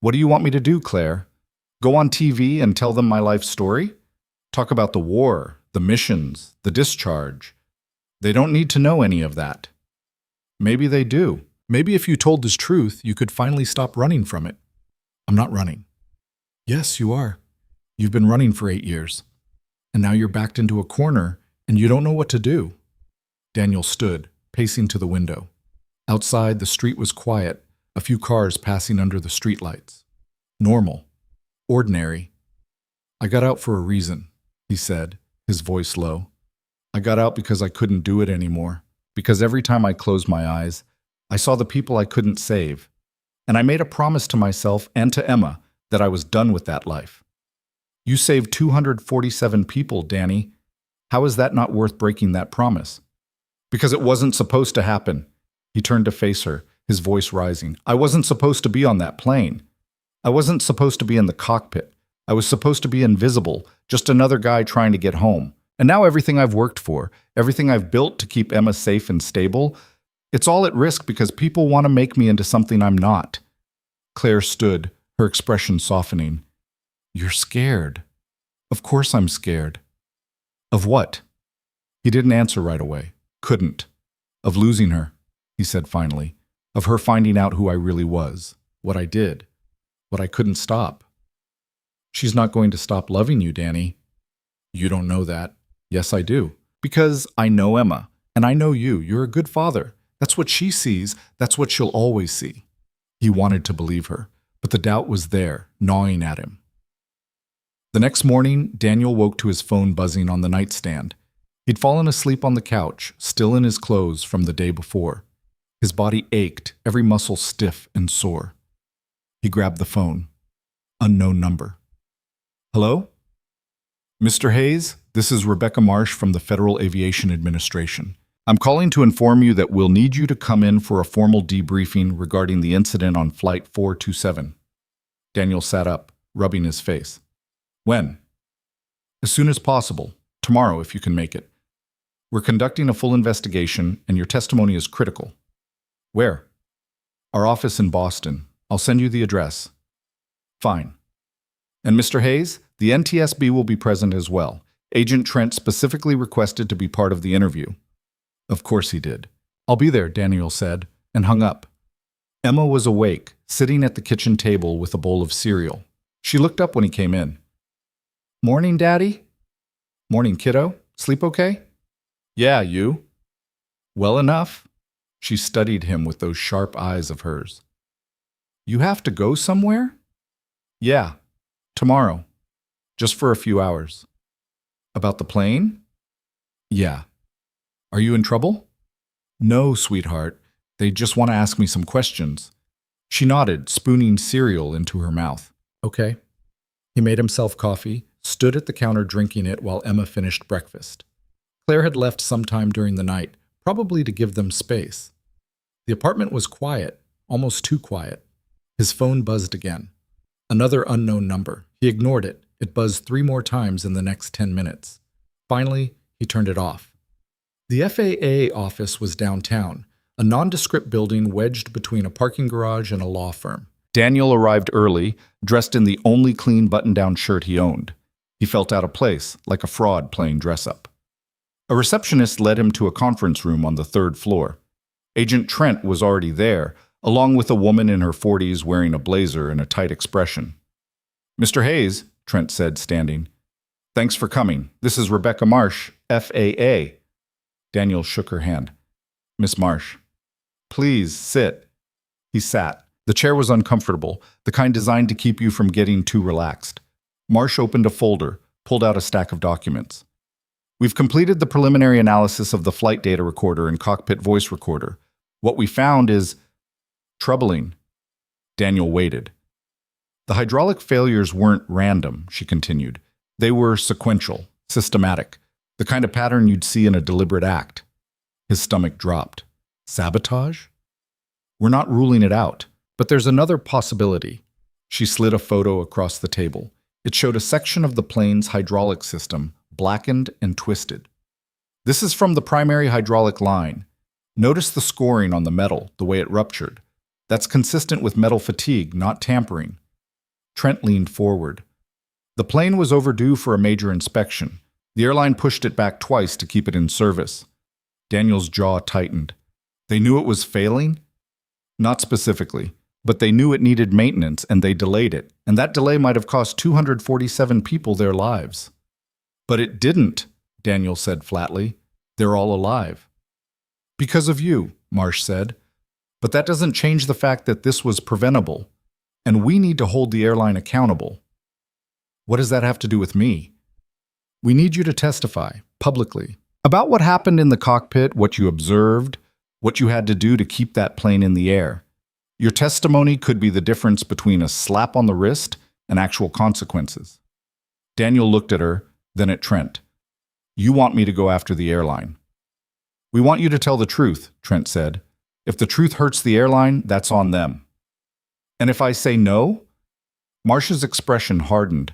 S1: What do you want me to do, Claire? Go on TV and tell them my life story? Talk about the war, the missions, the discharge. They don't need to know any of that. Maybe they do. Maybe if you told this truth, you could finally stop running from it. I'm not running. Yes, you are. You've been running for 8 years. And now you're backed into a corner and you don't know what to do. Daniel stood, pacing to the window. Outside, the street was quiet, a few cars passing under the streetlights. Normal. Ordinary. I got out for a reason, he said, his voice low. I got out because I couldn't do it anymore. Because every time I closed my eyes, I saw the people I couldn't save. And I made a promise to myself and to Emma that I was done with that life. You saved 247 people, Danny. How is that not worth breaking that promise? Because it wasn't supposed to happen. He turned to face her, his voice rising. I wasn't supposed to be on that plane. I wasn't supposed to be in the cockpit. I was supposed to be invisible, just another guy trying to get home. And now everything I've worked for, everything I've built to keep Emma safe and stable, it's all at risk because people want to make me into something I'm not. Claire stood, her expression softening. You're scared. Of course I'm scared. Of what? He didn't answer right away. Couldn't. Of losing her, he said finally. Of her finding out who I really was. What I did. What I couldn't stop. She's not going to stop loving you, Danny. You don't know that. Yes, I do. Because I know Emma, and I know you. You're a good father. That's what she sees. That's what she'll always see. He wanted to believe her, but the doubt was there, gnawing at him. The next morning, Daniel woke to his phone buzzing on the nightstand. He'd fallen asleep on the couch, still in his clothes from the day before. His body ached, every muscle stiff and sore. He grabbed the phone. Unknown number. Hello? Mr. Hayes, this is Rebecca Marsh from the Federal Aviation Administration. I'm calling to inform you that we'll need you to come in for a formal debriefing regarding the incident on Flight 427. Daniel sat up, rubbing his face. When? As soon as possible. Tomorrow, if you can make it. We're conducting a full investigation, and your testimony is critical. Where? Our office in Boston. I'll send you the address. Fine. And Mr. Hayes, the NTSB will be present as well. Agent Trent specifically requested to be part of the interview. Of course he did. I'll be there, Daniel said, and hung up. Emma was awake, sitting at the kitchen table with a bowl of cereal. She looked up when he came in. Morning, Daddy? Morning, kiddo. Sleep okay? Yeah, you? Well enough. She studied him with those sharp eyes of hers. You have to go somewhere? Yeah, tomorrow. Just for a few hours. About the plane? Yeah. Are you in trouble? No, sweetheart. They just want to ask me some questions. She nodded, spooning cereal into her mouth. Okay. He made himself coffee, stood at the counter drinking it while Emma finished breakfast. Claire had left sometime during the night, probably to give them space. The apartment was quiet, almost too quiet. His phone buzzed again. Another unknown number. He ignored it. It buzzed 3 more times in the next 10 minutes. Finally, he turned it off. The FAA office was downtown, a nondescript building wedged between a parking garage and a law firm. Daniel arrived early, dressed in the only clean button-down shirt he owned. He felt out of place, like a fraud playing dress-up. A receptionist led him to a conference room on the 3rd floor. Agent Trent was already there, along with a woman in her 40s wearing a blazer and a tight expression. Mr. Hayes, Trent said, standing. Thanks for coming. This is Rebecca Marsh, FAA. Daniel shook her hand. Miss Marsh. Please, sit. He sat. The chair was uncomfortable, the kind designed to keep you from getting too relaxed. Marsh opened a folder, pulled out a stack of documents. We've completed the preliminary analysis of the flight data recorder and cockpit voice recorder. What we found is troubling. Daniel waited. The hydraulic failures weren't random, she continued. They were sequential, systematic, the kind of pattern you'd see in a deliberate act. His stomach dropped. Sabotage? We're not ruling it out, but there's another possibility. She slid a photo across the table. It showed a section of the plane's hydraulic system, blackened and twisted. This is from the primary hydraulic line. Notice the scoring on the metal, the way it ruptured. That's consistent with metal fatigue, not tampering. Trent leaned forward. The plane was overdue for a major inspection. The airline pushed it back twice to keep it in service. Daniel's jaw tightened. They knew it was failing? Not specifically, but they knew it needed maintenance and they delayed it, and that delay might have cost 247 people their lives. But it didn't, Daniel said flatly. They're all alive. Because of you, Marsh said. But that doesn't change the fact that this was preventable, and we need to hold the airline accountable. What does that have to do with me? We need you to testify, publicly, about what happened in the cockpit, what you observed, what you had to do to keep that plane in the air. Your testimony could be the difference between a slap on the wrist and actual consequences. Daniel looked at her, then at Trent. You want me to go after the airline. We want you to tell the truth, Trent said. If the truth hurts the airline, that's on them. And if I say no? Marsh's expression hardened.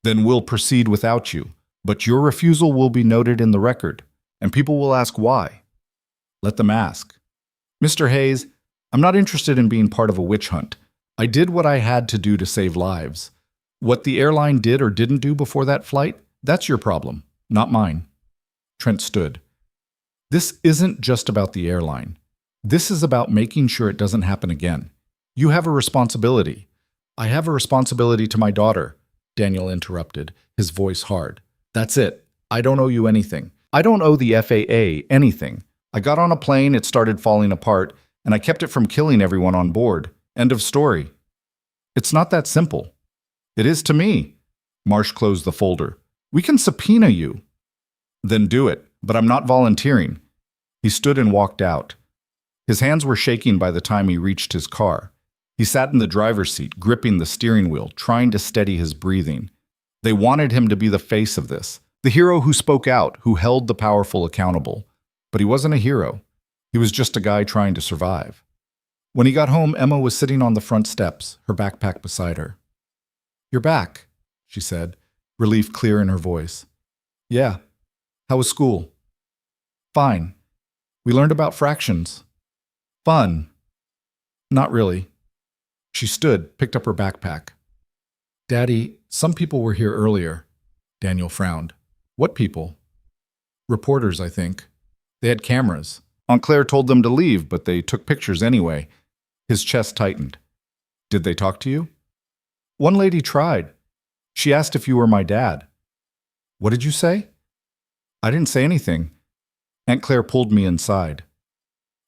S1: Then we'll proceed without you, but your refusal will be noted in the record, and people will ask why. Let them ask. Mr. Hayes, I'm not interested in being part of a witch hunt. I did what I had to do to save lives. What the airline did or didn't do before that flight, that's your problem, not mine. Trent stood. This isn't just about the airline. This is about making sure it doesn't happen again. You have a responsibility. I have a responsibility to my daughter, Daniel interrupted, his voice hard. That's it. I don't owe you anything. I don't owe the FAA anything. I got on a plane, it started falling apart, and I kept it from killing everyone on board. End of story. It's not that simple. It is to me. Marsh closed the folder. We can subpoena you. Then do it, but I'm not volunteering. He stood and walked out. His hands were shaking by the time he reached his car. He sat in the driver's seat, gripping the steering wheel, trying to steady his breathing. They wanted him to be the face of this, the hero who spoke out, who held the powerful accountable. But he wasn't a hero. He was just a guy trying to survive. When he got home, Emma was sitting on the front steps, her backpack beside her. "You're back," she said, relief clear in her voice. "Yeah. How was school?" "Fine. We learned about fractions." "Fun." "Not really." She stood, picked up her backpack. "Daddy, some people were here earlier." Daniel frowned. "What people?" "Reporters, I think. They had cameras. Aunt Claire told them to leave, but they took pictures anyway." His chest tightened. "Did they talk to you?" "One lady tried. She asked if you were my dad." "What did you say?" "I didn't say anything. Aunt Claire pulled me inside."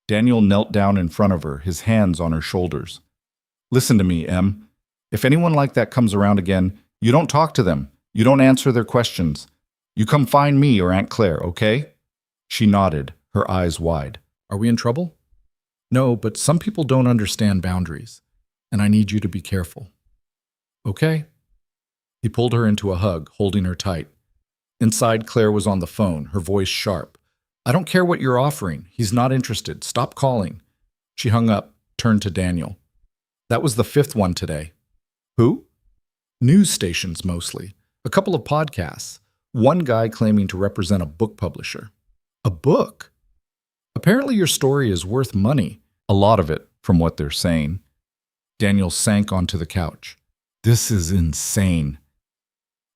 S1: Daniel knelt down in front of her, his hands on her shoulders. "Listen to me, Em. If anyone like that comes around again, you don't talk to them. You don't answer their questions. You come find me or Aunt Claire, okay?" She nodded, her eyes wide. "Are we in trouble?" "No, but some people don't understand boundaries, and I need you to be careful." "Okay." He pulled her into a hug, holding her tight. Inside, Claire was on the phone, her voice sharp. "I don't care what you're offering. He's not interested. Stop calling." She hung up, turned to Daniel. "That was the 5th one today." "Who?" "News stations, mostly. A couple of podcasts. One guy claiming to represent a book publisher." "A book?" "Apparently your story is worth money. A lot of it, from what they're saying." Daniel sank onto the couch. "This is insane.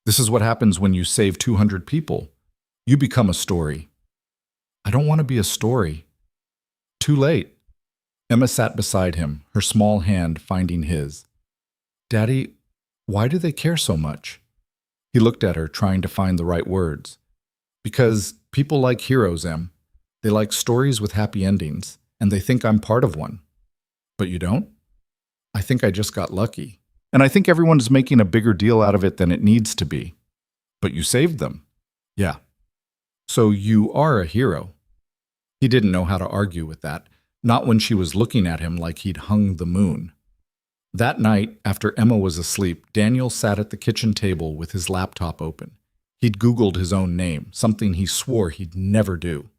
S1: This is what happens when you save 200 people. You become a story." "I don't want to be a story." "Too late." Emma sat beside him, her small hand finding his. "Daddy, why do they care so much?" He looked at her, trying to find the right words. "Because people like heroes, Em. They like stories with happy endings, and they think I'm part of one." "But you don't?" "I think I just got lucky. And I think everyone's making a bigger deal out of it than it needs to be." "But you saved them." "Yeah." "So you are a hero." He didn't know how to argue with that, not when she was looking at him like he'd hung the moon. That night, after Emma was asleep, Daniel sat at the kitchen table with his laptop open. He'd Googled his own name, something he swore he'd never do.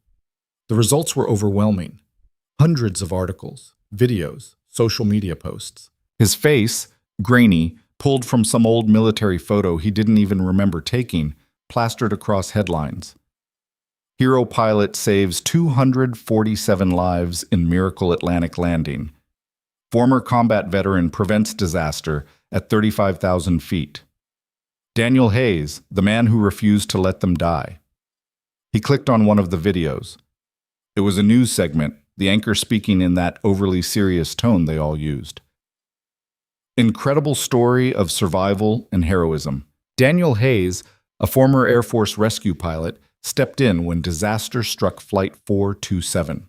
S1: The results were overwhelming. Hundreds of articles, videos, social media posts. His face, grainy, pulled from some old military photo he didn't even remember taking, plastered across headlines. Hero pilot saves 247 lives in Miracle Atlantic landing. Former combat veteran prevents disaster at 35,000 feet. Daniel Hayes, the man who refused to let them die. He clicked on one of the videos. It was a news segment, the anchor speaking in that overly serious tone they all used. Incredible story of survival and heroism. Daniel Hayes, a former Air Force rescue pilot, stepped in when disaster struck Flight 427.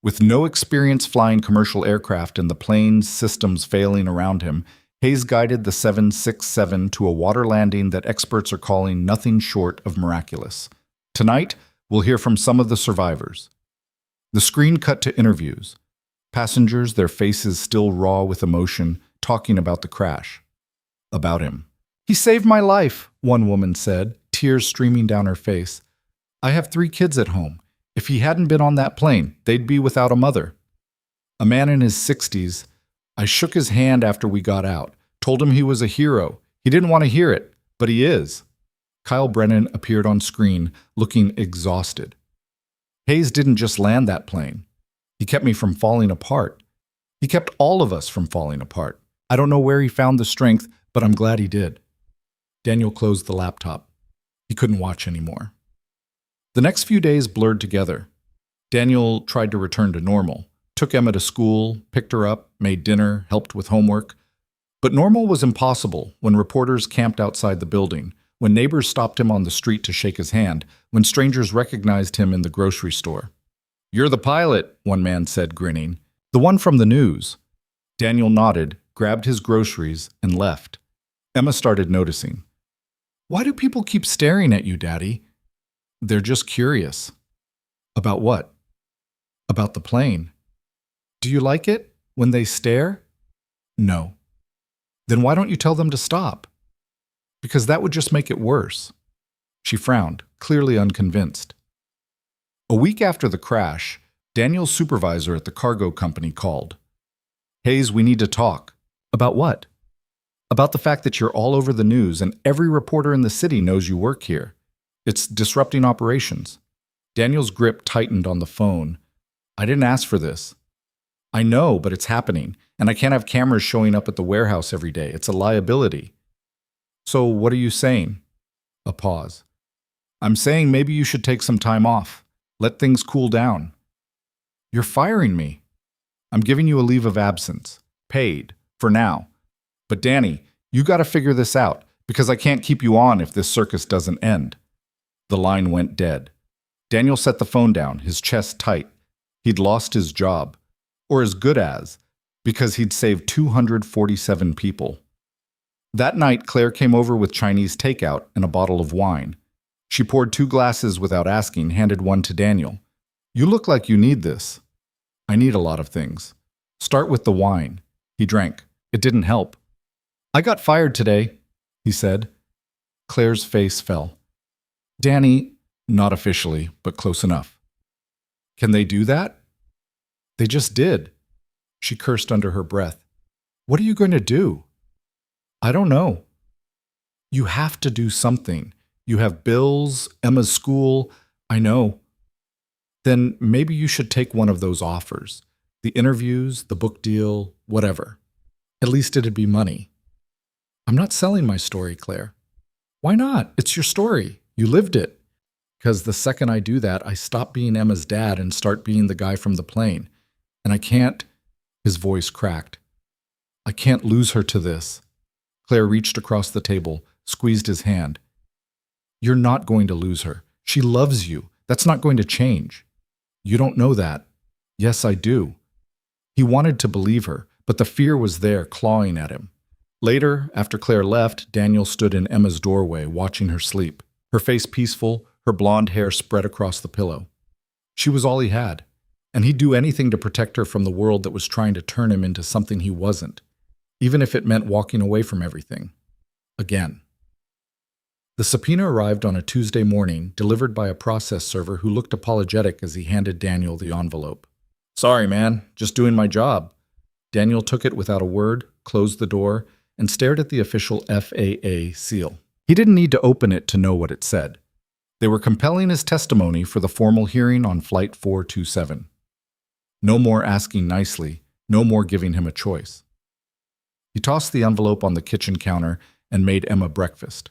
S1: With no experience flying commercial aircraft and the plane's systems failing around him, Hayes guided the 767 to a water landing that experts are calling nothing short of miraculous. Tonight, we'll hear from some of the survivors. The screen cut to interviews. Passengers, their faces still raw with emotion, talking about the crash. About him. "He saved my life," one woman said, tears streaming down her face. "I have 3 kids at home. If he hadn't been on that plane, they'd be without a mother." A man in his 60s, "I shook his hand after we got out, told him he was a hero. He didn't want to hear it, but he is." Kyle Brennan appeared on screen, looking exhausted. "Hayes didn't just land that plane. He kept me from falling apart. He kept all of us from falling apart. I don't know where he found the strength, but I'm glad he did." Daniel closed the laptop. He couldn't watch anymore. The next few days blurred together. Daniel tried to return to normal, took Emma to school, picked her up, made dinner, helped with homework. But normal was impossible when reporters camped outside the building, when neighbors stopped him on the street to shake his hand, when strangers recognized him in the grocery store. "You're the pilot," one man said, grinning. "The one from the news." Daniel nodded, grabbed his groceries, and left. Emma started noticing. "Why do people keep staring at you, Daddy?" "They're just curious." "About what?" "About the plane." "Do you like it when they stare?" "No." "Then why don't you tell them to stop?" "Because that would just make it worse." She frowned, clearly unconvinced. A week after the crash, Daniel's supervisor at the cargo company called. "Hayes, we need to talk." "About what?" "About the fact that you're all over the news and every reporter in the city knows you work here. It's disrupting operations." Daniel's grip tightened on the phone. "I didn't ask for this." "I know, but it's happening, and I can't have cameras showing up at the warehouse every day. It's a liability." "So what are you saying?" A pause. "I'm saying maybe you should take some time off. Let things cool down." "You're firing me." "I'm giving you a leave of absence. Paid. For now. But Danny, you gotta figure this out, because I can't keep you on if this circus doesn't end." The line went dead. Daniel set the phone down, his chest tight. He'd lost his job. Or as good as, because he'd saved 247 people. That night, Claire came over with Chinese takeout and a bottle of wine. She poured 2 glasses without asking, handed one to Daniel. "You look like you need this." "I need a lot of things." "Start with the wine." He drank. It didn't help. "I got fired today," he said. Claire's face fell. "Danny," not officially, but close enough. "Can they do that?" "They just did." She cursed under her breath. "What are you going to do?" "I don't know." "You have to do something. You have bills, Emma's school." "I know." "Then maybe you should take one of those offers. The interviews, the book deal, whatever. At least it'd be money." "I'm not selling my story, Claire." "Why not? It's your story. You lived it." "Because the second I do that, I stop being Emma's dad and start being the guy from the plane. And I can't—" His voice cracked. "I can't lose her to this." Claire reached across the table, squeezed his hand. "You're not going to lose her. She loves you. That's not going to change." "You don't know that." "Yes, I do." He wanted to believe her, but the fear was there, clawing at him. Later, after Claire left, Daniel stood in Emma's doorway, watching her sleep. Her face peaceful, her blonde hair spread across the pillow. She was all he had, and he'd do anything to protect her from the world that was trying to turn him into something he wasn't, even if it meant walking away from everything. Again. The subpoena arrived on a Tuesday morning, delivered by a process server who looked apologetic as he handed Daniel the envelope. "Sorry, man, just doing my job." Daniel took it without a word, closed the door, and stared at the official FAA seal. He didn't need to open it to know what it said. They were compelling his testimony for the formal hearing on Flight 427. No more asking nicely, no more giving him a choice. He tossed the envelope on the kitchen counter and made Emma breakfast.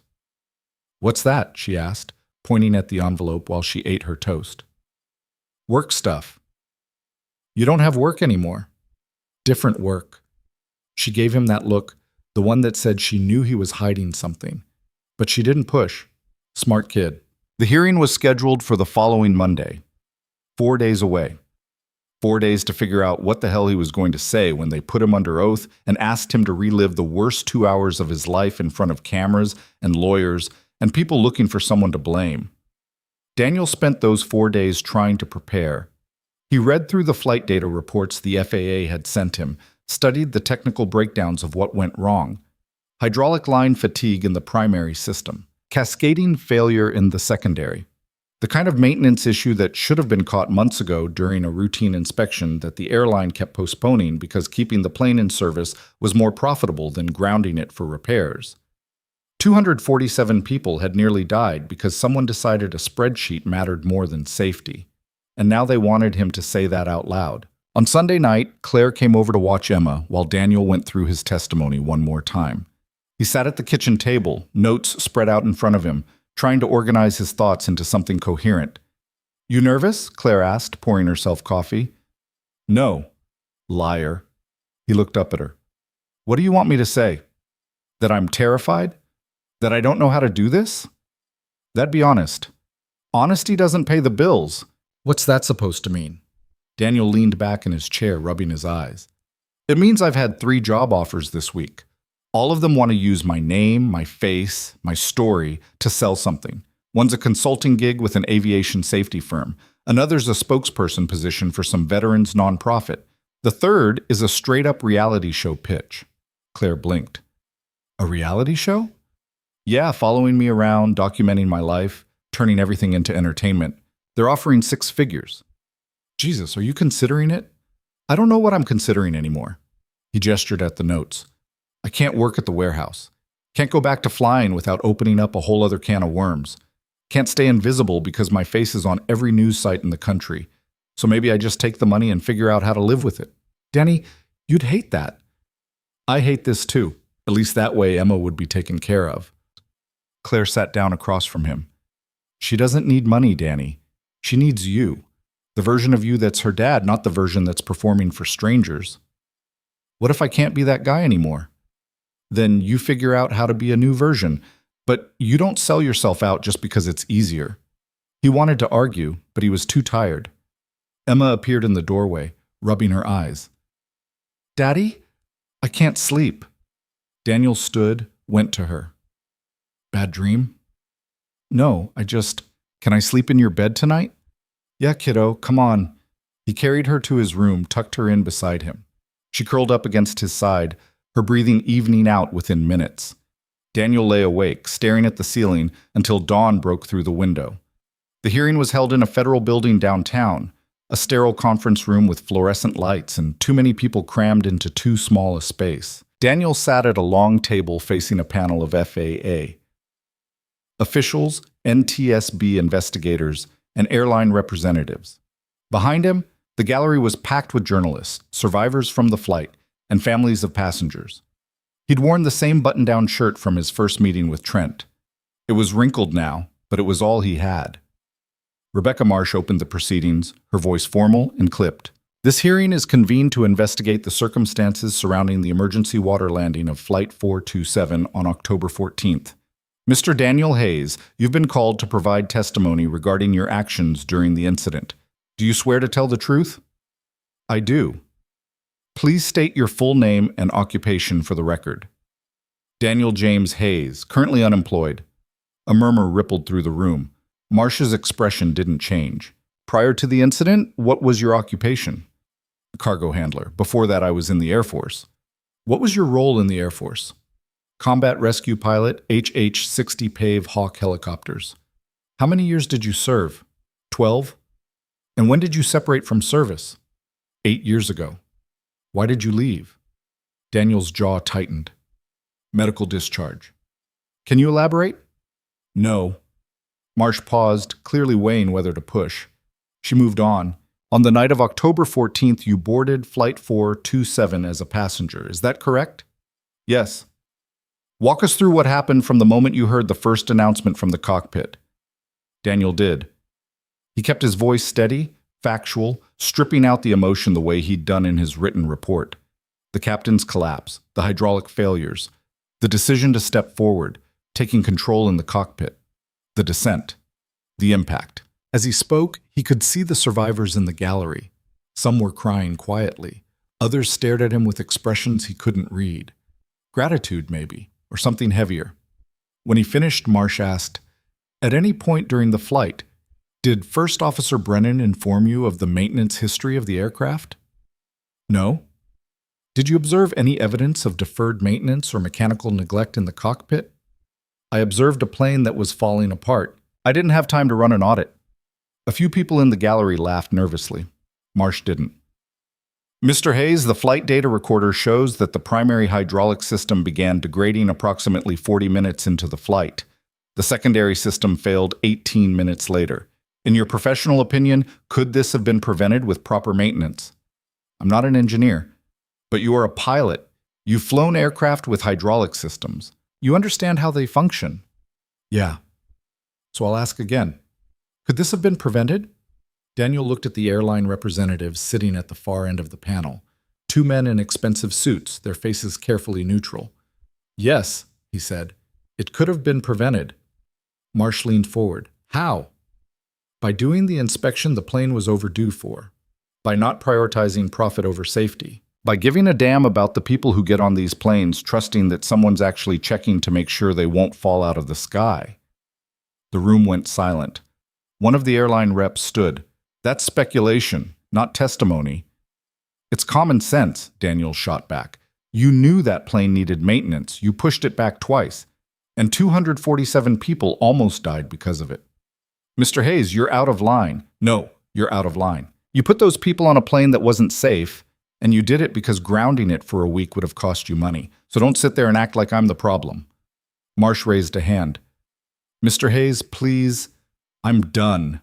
S1: "What's that?" she asked, pointing at the envelope while she ate her toast. "Work stuff." "You don't have work anymore." "Different work." She gave him that look, the one that said she knew he was hiding something. But she didn't push. Smart kid. The hearing was scheduled for the following Monday. 4 days away. 4 days to figure out what the hell he was going to say when they put him under oath and asked him to relive the worst 2 hours of his life in front of cameras and lawyers and people looking for someone to blame. Daniel spent those 4 days trying to prepare. He read through the flight data reports the FAA had sent him, studied the technical breakdowns of what went wrong. Hydraulic line fatigue in the primary system, cascading failure in the secondary. The kind of maintenance issue that should have been caught months ago during a routine inspection that the airline kept postponing because keeping the plane in service was more profitable than grounding it for repairs. 247 people had nearly died because someone decided a spreadsheet mattered more than safety. And now they wanted him to say that out loud. On Sunday night, Claire came over to watch Emma while Daniel went through his testimony one more time. He sat at the kitchen table, notes spread out in front of him, trying to organize his thoughts into something coherent. You nervous? Claire asked, pouring herself coffee. No. Liar. He looked up at her. What do you want me to say? That I'm terrified? That I don't know how to do this? That'd be honest. Honesty doesn't pay the bills. What's that supposed to mean? Daniel leaned back in his chair, rubbing his eyes. It means I've had 3 job offers this week. All of them want to use my name, my face, my story to sell something. One's a consulting gig with an aviation safety firm. Another's a spokesperson position for some veterans nonprofit. The third is a straight-up reality show pitch. Claire blinked. A reality show? Yeah, following me around, documenting my life, turning everything into entertainment. They're offering 6 figures. Jesus, are you considering it? I don't know what I'm considering anymore. He gestured at the notes. I can't work at the warehouse. Can't go back to flying without opening up a whole other can of worms. Can't stay invisible because my face is on every news site in the country. So maybe I just take the money and figure out how to live with it. Danny, you'd hate that. I hate this too. At least that way Emma would be taken care of. Claire sat down across from him. She doesn't need money, Danny. She needs you. The version of you that's her dad, not the version that's performing for strangers. What if I can't be that guy anymore? Then you figure out how to be a new version, but you don't sell yourself out just because it's easier. He wanted to argue, but he was too tired. Emma appeared in the doorway, rubbing her eyes. Daddy, I can't sleep. Daniel stood, went to her. Bad dream? No, can I sleep in your bed tonight? Yeah, kiddo, come on. He carried her to his room, tucked her in beside him. She curled up against his side, her breathing evening out within minutes. Daniel lay awake, staring at the ceiling until dawn broke through the window. The hearing was held in a federal building downtown, a sterile conference room with fluorescent lights and too many people crammed into too small a space. Daniel sat at a long table facing a panel of FAA. Officials, NTSB investigators, and airline representatives. Behind him, the gallery was packed with journalists, survivors from the flight, and families of passengers. He'd worn the same button-down shirt from his first meeting with Trent. It was wrinkled now, but it was all he had. Rebecca Marsh opened the proceedings, her voice formal and clipped. This hearing is convened to investigate the circumstances surrounding the emergency water landing of Flight 427 on October 14th. Mr. Daniel Hayes, you've been called to provide testimony regarding your actions during the incident. Do you swear to tell the truth? I do. Please state your full name and occupation for the record. Daniel James Hayes, currently unemployed. A murmur rippled through the room. Marsh's expression didn't change. Prior to the incident, what was your occupation? Cargo handler. Before that, I was in the Air Force. What was your role in the Air Force? Combat rescue pilot, HH-60 PAVE Hawk helicopters. How many years did you serve? 12? And when did you separate from service? 8 years ago. Why did you leave? Daniel's jaw tightened. Medical discharge. Can you elaborate? No. Marsh paused, clearly weighing whether to push. She moved on. On the night of October 14th, you boarded Flight 427 as a passenger. Is that correct? Yes. Walk us through what happened from the moment you heard the first announcement from the cockpit. Daniel did. He kept his voice steady, factual, stripping out the emotion the way he'd done in his written report. The captain's collapse, the hydraulic failures, the decision to step forward, taking control in the cockpit, the descent, the impact. As he spoke, he could see the survivors in the gallery. Some were crying quietly. Others stared at him with expressions he couldn't read. Gratitude, maybe, or something heavier. When he finished, Marsh asked, "At any point during the flight, did First Officer Brennan inform you of the maintenance history of the aircraft?" No. Did you observe any evidence of deferred maintenance or mechanical neglect in the cockpit? I observed a plane that was falling apart. I didn't have time to run an audit. A few people in the gallery laughed nervously. Marsh didn't. Mr. Hayes, the flight data recorder shows that the primary hydraulic system began degrading approximately 40 minutes into the flight. The secondary system failed 18 minutes later. In your professional opinion, could this have been prevented with proper maintenance? I'm not an engineer, but you are a pilot. You've flown aircraft with hydraulic systems. You understand how they function. Yeah. So I'll ask again. Could this have been prevented? Daniel looked at the airline representatives sitting at the far end of the panel. Two men in expensive suits, their faces carefully neutral. Yes, he said. It could have been prevented. Marsh leaned forward. How? By doing the inspection the plane was overdue for. By not prioritizing profit over safety. By giving a damn about the people who get on these planes, trusting that someone's actually checking to make sure they won't fall out of the sky. The room went silent. One of the airline reps stood. That's speculation, not testimony. It's common sense, Daniel shot back. You knew that plane needed maintenance. You pushed it back twice. And 247 people almost died because of it. Mr. Hayes, you're out of line. No, you're out of line. You put those people on a plane that wasn't safe, and you did it because grounding it for a week would have cost you money. So don't sit there and act like I'm the problem. Marsh raised a hand. Mr. Hayes, please. I'm done.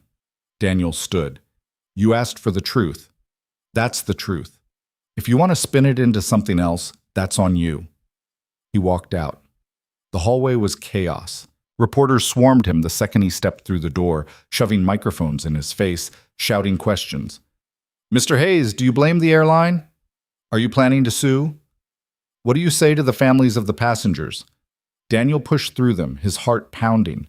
S1: Daniel stood. You asked for the truth. That's the truth. If you want to spin it into something else, that's on you. He walked out. The hallway was chaos. Reporters swarmed him the second he stepped through the door, shoving microphones in his face, shouting questions. Mr. Hayes, do you blame the airline? Are you planning to sue? What do you say to the families of the passengers? Daniel pushed through them, his heart pounding.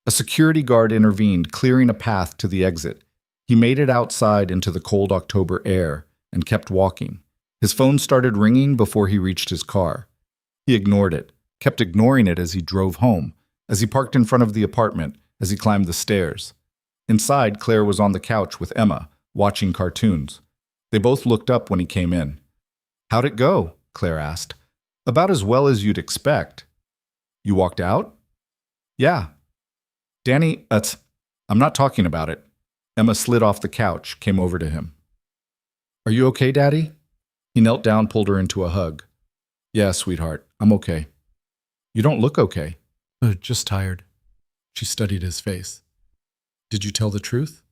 S1: A security guard intervened, clearing a path to the exit. He made it outside into the cold October air and kept walking. His phone started ringing before he reached his car. He ignored it, kept ignoring it as he drove home, as he parked in front of the apartment, as he climbed the stairs. Inside, Claire was on the couch with Emma, watching cartoons. They both looked up when he came in. How'd it go? Claire asked. About as well as you'd expect. You walked out? Yeah. Danny, I'm not talking about it. Emma slid off the couch, came over to him. Are you okay, Daddy? He knelt down, pulled her into a hug. Yeah, sweetheart, I'm okay. You don't look okay. Just tired. She studied his face. Did you tell the truth?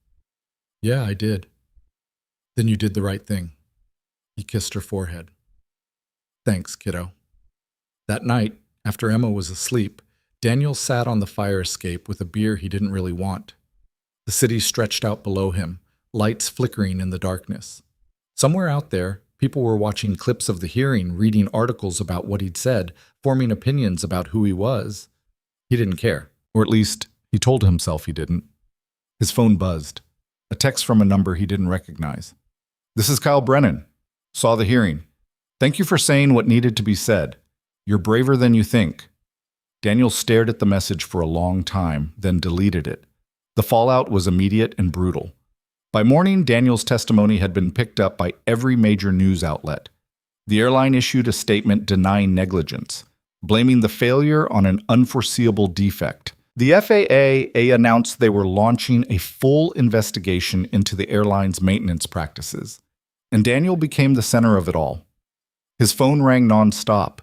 S1: Yeah, I did. Then you did the right thing. He kissed her forehead. Thanks, kiddo. That night, after Emma was asleep, Daniel sat on the fire escape with a beer he didn't really want. The city stretched out below him, lights flickering in the darkness. Somewhere out there, people were watching clips of the hearing, reading articles about what he'd said, forming opinions about who he was. He didn't care, or at least he told himself he didn't. His phone buzzed. A text from a number he didn't recognize. This is Kyle Brennan. Saw the hearing. Thank you for saying what needed to be said. You're braver than you think. Daniel stared at the message for a long time, then deleted it. The fallout was immediate and brutal. By morning, Daniel's testimony had been picked up by every major news outlet. The airline issued a statement denying negligence, blaming the failure on an unforeseeable defect. The FAA announced they were launching a full investigation into the airline's maintenance practices, and Daniel became the center of it all. His phone rang nonstop.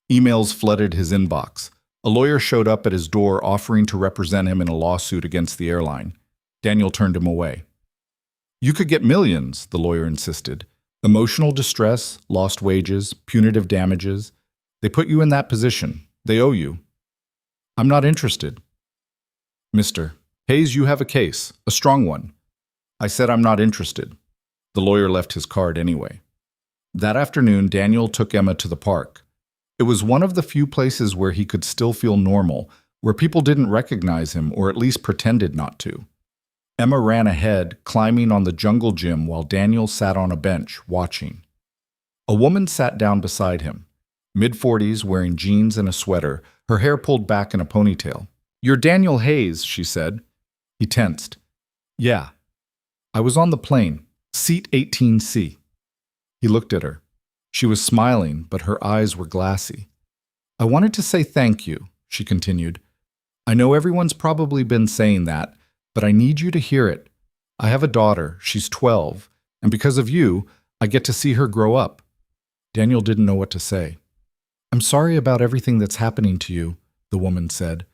S1: Emails flooded his inbox. A lawyer showed up at his door offering to represent him in a lawsuit against the airline. Daniel turned him away. You could get millions, the lawyer insisted. Emotional distress, lost wages, punitive damages. They put you in that position. They owe you. I'm not interested. Mr. Hayes, you have a case, a strong one. I said I'm not interested. The lawyer left his card anyway. That afternoon, Daniel took Emma to the park. It was one of the few places where he could still feel normal, where people didn't recognize him or at least pretended not to. Emma ran ahead, climbing on the jungle gym while Daniel sat on a bench, watching. A woman sat down beside him, mid-40s, wearing jeans and a sweater, her hair pulled back in a ponytail. You're Daniel Hayes, she said. He tensed. Yeah. I was on the plane, seat 18C. He looked at her. She was smiling, but her eyes were glassy. I wanted to say thank you, she continued. I know everyone's probably been saying that, but I need you to hear it. I have a daughter, she's 12, and because of you, I get to see her grow up. Daniel didn't know what to say. I'm sorry about everything that's happening to you, the woman said.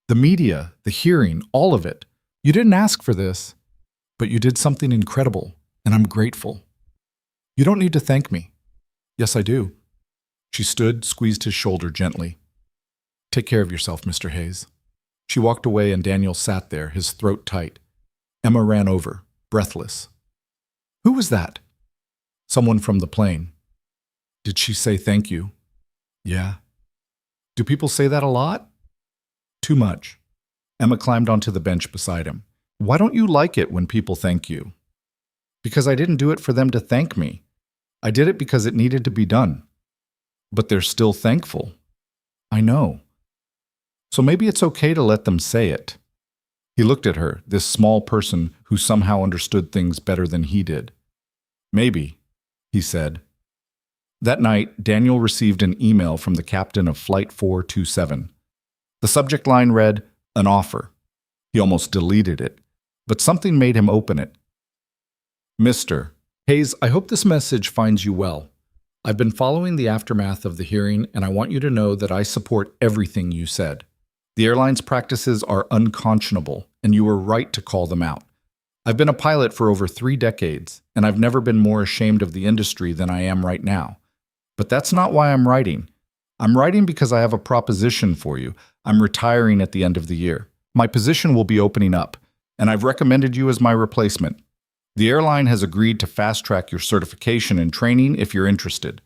S1: The media, the hearing, all of it. You didn't ask for this, but you did something incredible, and I'm grateful. You don't need to thank me. Yes, I do. She stood, squeezed his shoulder gently. Take care of yourself, Mr. Hayes. She walked away and Daniel sat there, his throat tight. Emma ran over. breathless. Who was that? Someone from the plane. Did she say thank you? Yeah. Do people say that a lot? Too much. Emma climbed onto the bench beside him. Why don't you like it when people thank you? Because I didn't do it for them to thank me. I did it because it needed to be done. But they're still thankful. I know. So maybe it's okay to let them say it. He looked at her, this small person who somehow understood things better than he did. Maybe, he said. That night, Daniel received an email from the captain of Flight 427. The subject line read, "An offer." He almost deleted it, but something made him open it. Mr. Hayes, I hope this message finds you well. I've been following the aftermath of the hearing, and I want you to know that I support everything you said. The airline's practices are unconscionable, and you were right to call them out. I've been a pilot for over 3 decades, and I've never been more ashamed of the industry than I am right now. But that's not why I'm writing. I'm writing because I have a proposition for you. I'm retiring at the end of the year. My position will be opening up, and I've recommended you as my replacement. The airline has agreed to fast-track your certification and training if you're interested.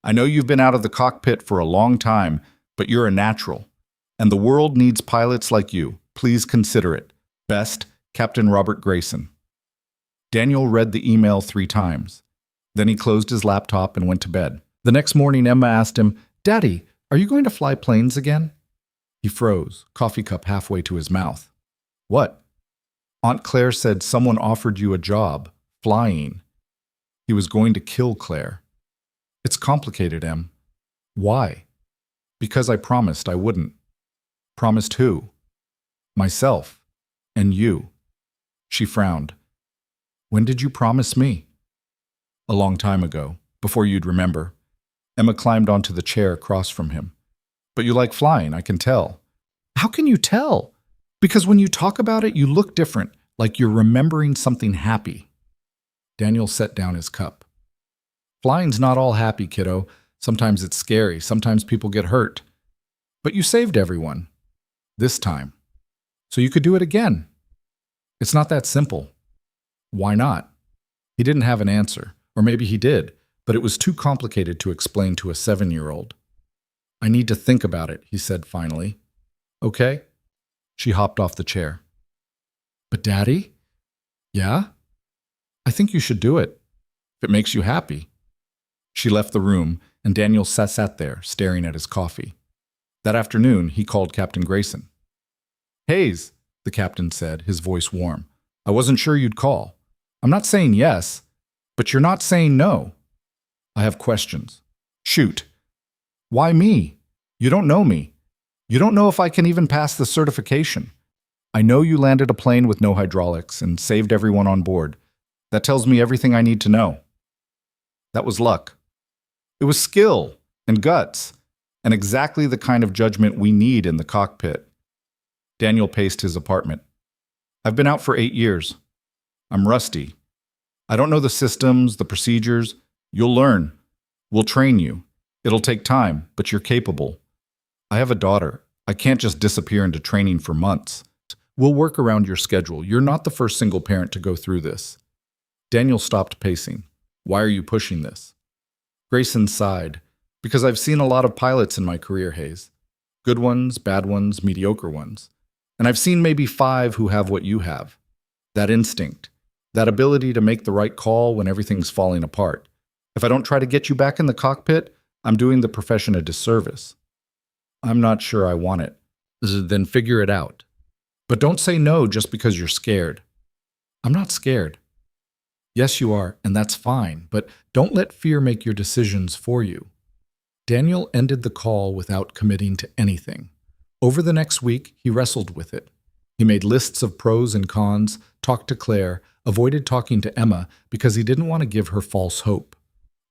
S1: I know you've been out of the cockpit for a long time, but you're a natural. And the world needs pilots like you. Please consider it. Best, Captain Robert Grayson. Daniel read the email 3 times. Then he closed his laptop and went to bed. The next morning, Emma asked him, "Daddy, are you going to fly planes again?" He froze, coffee cup halfway to his mouth. What? Aunt Claire said someone offered you a job, flying. He was going to kill Claire. It's complicated, Em. Why? Because I promised I wouldn't. Promised who? Myself. And you. She frowned. When did you promise me? A long time ago, before you'd remember. Emma climbed onto the chair across from him. But you like flying, I can tell. How can you tell? Because when you talk about it, you look different, like you're remembering something happy. Daniel set down his cup. Flying's not all happy, kiddo. Sometimes it's scary. Sometimes people get hurt. But you saved everyone. This time. So you could do it again. It's not that simple. Why not? He didn't have an answer. Or maybe he did, but it was too complicated to explain to a 7-year-old. I need to think about it, he said finally. Okay? She hopped off the chair. But Daddy? Yeah? I think you should do it, if it makes you happy. She left the room, and Daniel sat there, staring at his coffee. That afternoon, he called Captain Grayson. Hayes, the captain said, his voice warm. I wasn't sure you'd call. I'm not saying yes, but you're not saying no. I have questions. Shoot. Why me? You don't know me. You don't know if I can even pass the certification. I know you landed a plane with no hydraulics and saved everyone on board. That tells me everything I need to know. That was luck. It was skill and guts, and exactly the kind of judgment we need in the cockpit. Daniel paced his apartment. I've been out for 8 years. I'm rusty. I don't know the systems, the procedures. You'll learn. We'll train you. It'll take time, but you're capable. I have a daughter. I can't just disappear into training for months. We'll work around your schedule. You're not the first single parent to go through this. Daniel stopped pacing. Why are you pushing this? Grayson sighed. Because I've seen a lot of pilots in my career, Hayes. Good ones, bad ones, mediocre ones. And I've seen maybe 5 who have what you have. That instinct. That ability to make the right call when everything's falling apart. If I don't try to get you back in the cockpit, I'm doing the profession a disservice. I'm not sure I want it. Then figure it out. But don't say no just because you're scared. I'm not scared. Yes, you are, and that's fine, but don't let fear make your decisions for you. Daniel ended the call without committing to anything. Over the next week, he wrestled with it. He made lists of pros and cons, talked to Claire, avoided talking to Emma because he didn't want to give her false hope.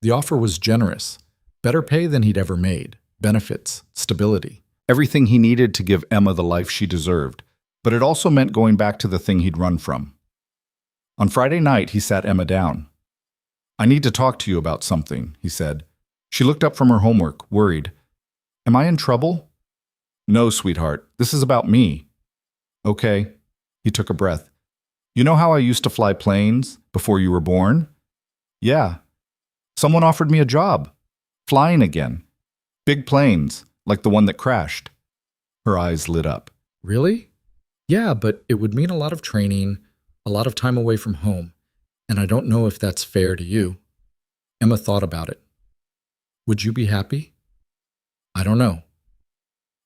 S1: The offer was generous. Better pay than he'd ever made. Benefits, stability. Everything he needed to give Emma the life she deserved. But it also meant going back to the thing he'd run from. On Friday night, he sat Emma down. I need to talk to you about something, he said. She looked up from her homework, worried. Am I in trouble? No, sweetheart. This is about me. Okay. He took a breath. You know how I used to fly planes before you were born? Yeah. Someone offered me a job. Flying again. Big planes, like the one that crashed. Her eyes lit up.
S2: Really? Yeah, but it would mean a lot of training, a lot of time away from home, and I don't know if that's fair to you. Emma thought about it. Would you be happy? I don't know.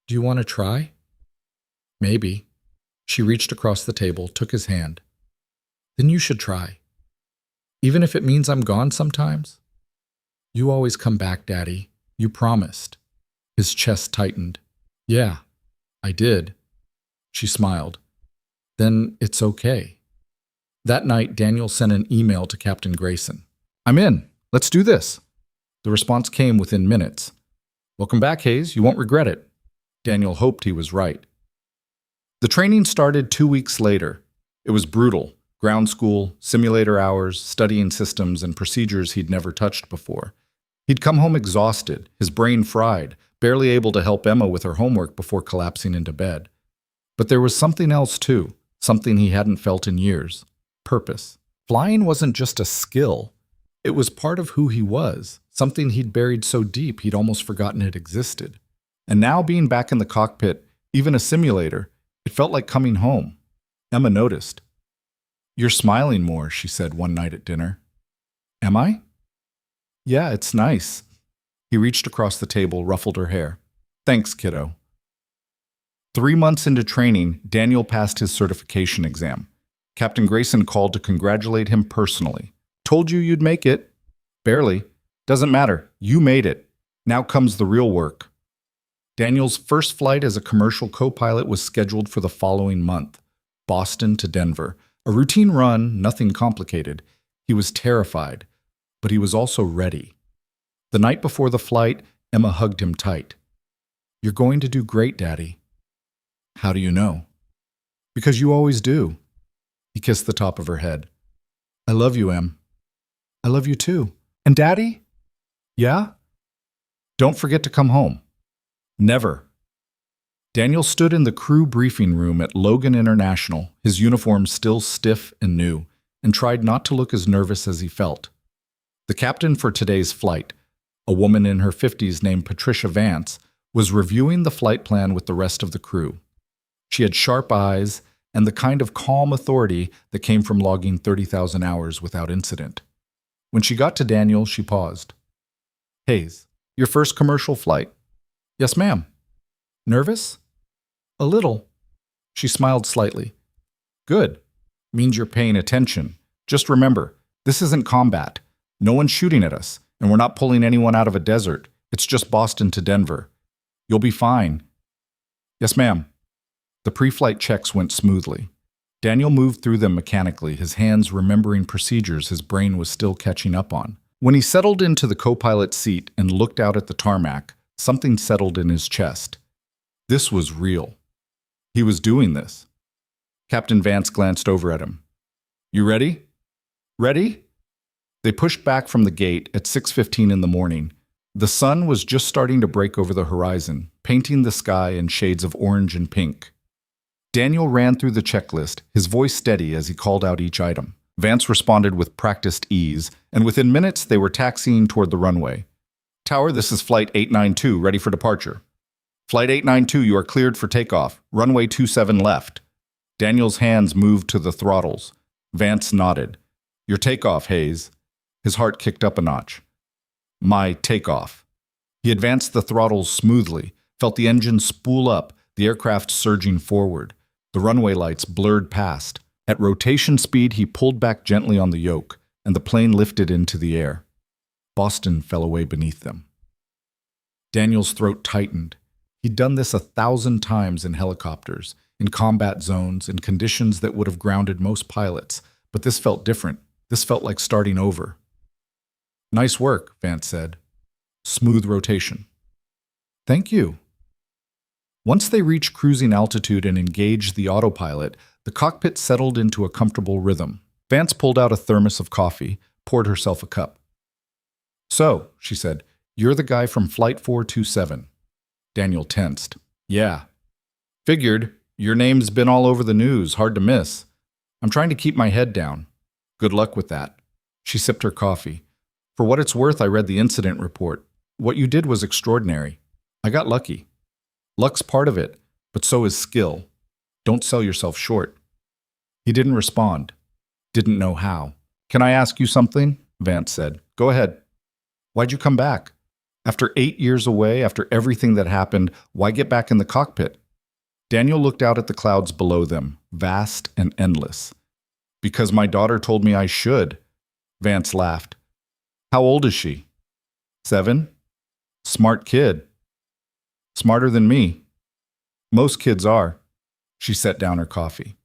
S2: Do you want to try? Maybe. She reached across the table, took his hand. Then you should try. Even if it means I'm gone sometimes. You always come back, Daddy. You promised. His chest tightened. Yeah, I did. She smiled. Then it's okay. That night, Daniel sent an email to Captain Grayson. I'm in. Let's do this. The response came within minutes. Welcome back, Hayes. You won't regret it. Daniel hoped he was right. The training started 2 weeks later. It was brutal. Ground school, simulator hours, studying systems and procedures he'd never touched before. He'd come home exhausted, his brain fried, barely able to help Emma with her homework before collapsing into bed. But there was something else too, something he hadn't felt in years. Purpose. Flying wasn't just a skill. It was part of who he was, something he'd buried so deep he'd almost forgotten it existed. And now being back in the cockpit, even a simulator, it felt like coming home. Emma noticed. You're smiling more, she said one night at dinner. Am I? Yeah, it's nice. He reached across the table, ruffled her hair. Thanks, kiddo. 3 months into training, Daniel passed his certification exam. Captain Grayson called to congratulate him personally. Told you you'd make it. Barely. Doesn't matter. You made it. Now comes the real work. Daniel's first flight as a commercial co-pilot was scheduled for the following month. Boston to Denver. A routine run, nothing complicated. He was terrified, but he was also ready. The night before the flight, Emma hugged him tight. You're going to do great, Daddy. How do you know? Because you always do. He kissed the top of her head. I love you, Em. I love you too. And Daddy? Yeah? Don't forget to come home. Never. Daniel stood in the crew briefing room at Logan International, his uniform still stiff and new, and tried not to look as nervous as he felt. The captain for today's flight, a woman in her 50s named Patricia Vance, was reviewing the flight plan with the rest of the crew. She had sharp eyes and the kind of calm authority that came from logging 30,000 hours without incident. When she got to Daniel, she paused. Hayes, your first commercial flight. Yes, ma'am. Nervous? A little. She smiled slightly. Good. Means you're paying attention. Just remember, this isn't combat. No one's shooting at us, and we're not pulling anyone out of a desert. It's just Boston to Denver. You'll be fine. Yes, ma'am. The pre-flight checks went smoothly. Daniel moved through them mechanically, his hands remembering procedures his brain was still catching up on. When he settled into the co-pilot seat and looked out at the tarmac, something settled in his chest. This was real. He was doing this. Captain Vance glanced over at him. You ready? Ready? They pushed back from the gate at 6:15 in the morning. The sun was just starting to break over the horizon, painting the sky in shades of orange and pink. Daniel ran through the checklist, his voice steady as he called out each item. Vance responded with practiced ease, and within minutes they were taxiing toward the runway. Tower, this is Flight 892, ready for departure. Flight 892, you are cleared for takeoff. Runway 27 left. Daniel's hands moved to the throttles. Vance nodded. Your takeoff, Hayes. His heart kicked up a notch. My takeoff. He advanced the throttles smoothly, felt the engine spool up, the aircraft surging forward. The runway lights blurred past. At rotation speed, he pulled back gently on the yoke, and the plane lifted into the air. Boston fell away beneath them. Daniel's throat tightened. He'd done this 1,000 times in helicopters, in combat zones, in conditions that would have grounded most pilots, but this felt different. This felt like starting over. Nice work, Vance said. Smooth rotation. Thank you. Once they reached cruising altitude and engaged the autopilot, the cockpit settled into a comfortable rhythm. Vance pulled out a thermos of coffee, poured herself a cup. So, she said, you're the guy from Flight 427. Daniel tensed. Yeah. Figured. Your name's been all over the news, hard to miss.
S1: I'm trying to keep my head down. Good luck with that. She sipped her coffee. For what it's worth, I read the incident report. What you did was extraordinary. I got lucky. Luck's part of it, but so is skill. Don't sell yourself short. He didn't respond. Didn't know how. Can I ask you something? Vance said. Go ahead. Why'd you come back? After 8 years away, after everything that happened, why get back in the cockpit? Daniel looked out at the clouds below them, vast and endless. Because my daughter told me I should. Vance laughed. How old is she? 7? Smart kid. Smarter than me. Most kids are. She set down her coffee.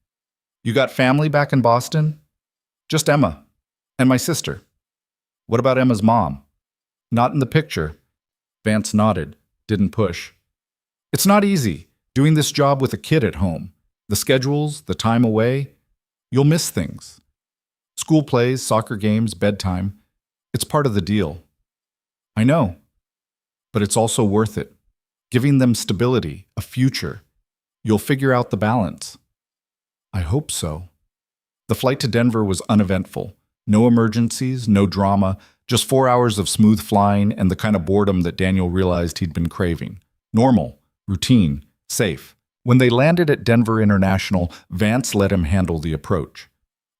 S1: You got family back in Boston? Just Emma. And my sister. What about Emma's mom? Not in the picture. Vance nodded, didn't push. It's not easy, doing this job with a kid at home. The schedules, the time away. You'll miss things. School plays, soccer games, bedtime. It's part of the deal. I know. But it's also worth it. Giving them stability, a future. You'll figure out the balance. I hope so. The flight to Denver was uneventful. No emergencies, no drama, just 4 hours of smooth flying and the kind of boredom that Daniel realized he'd been craving. Normal, routine, safe. When they landed at Denver International, Vance let him handle the approach.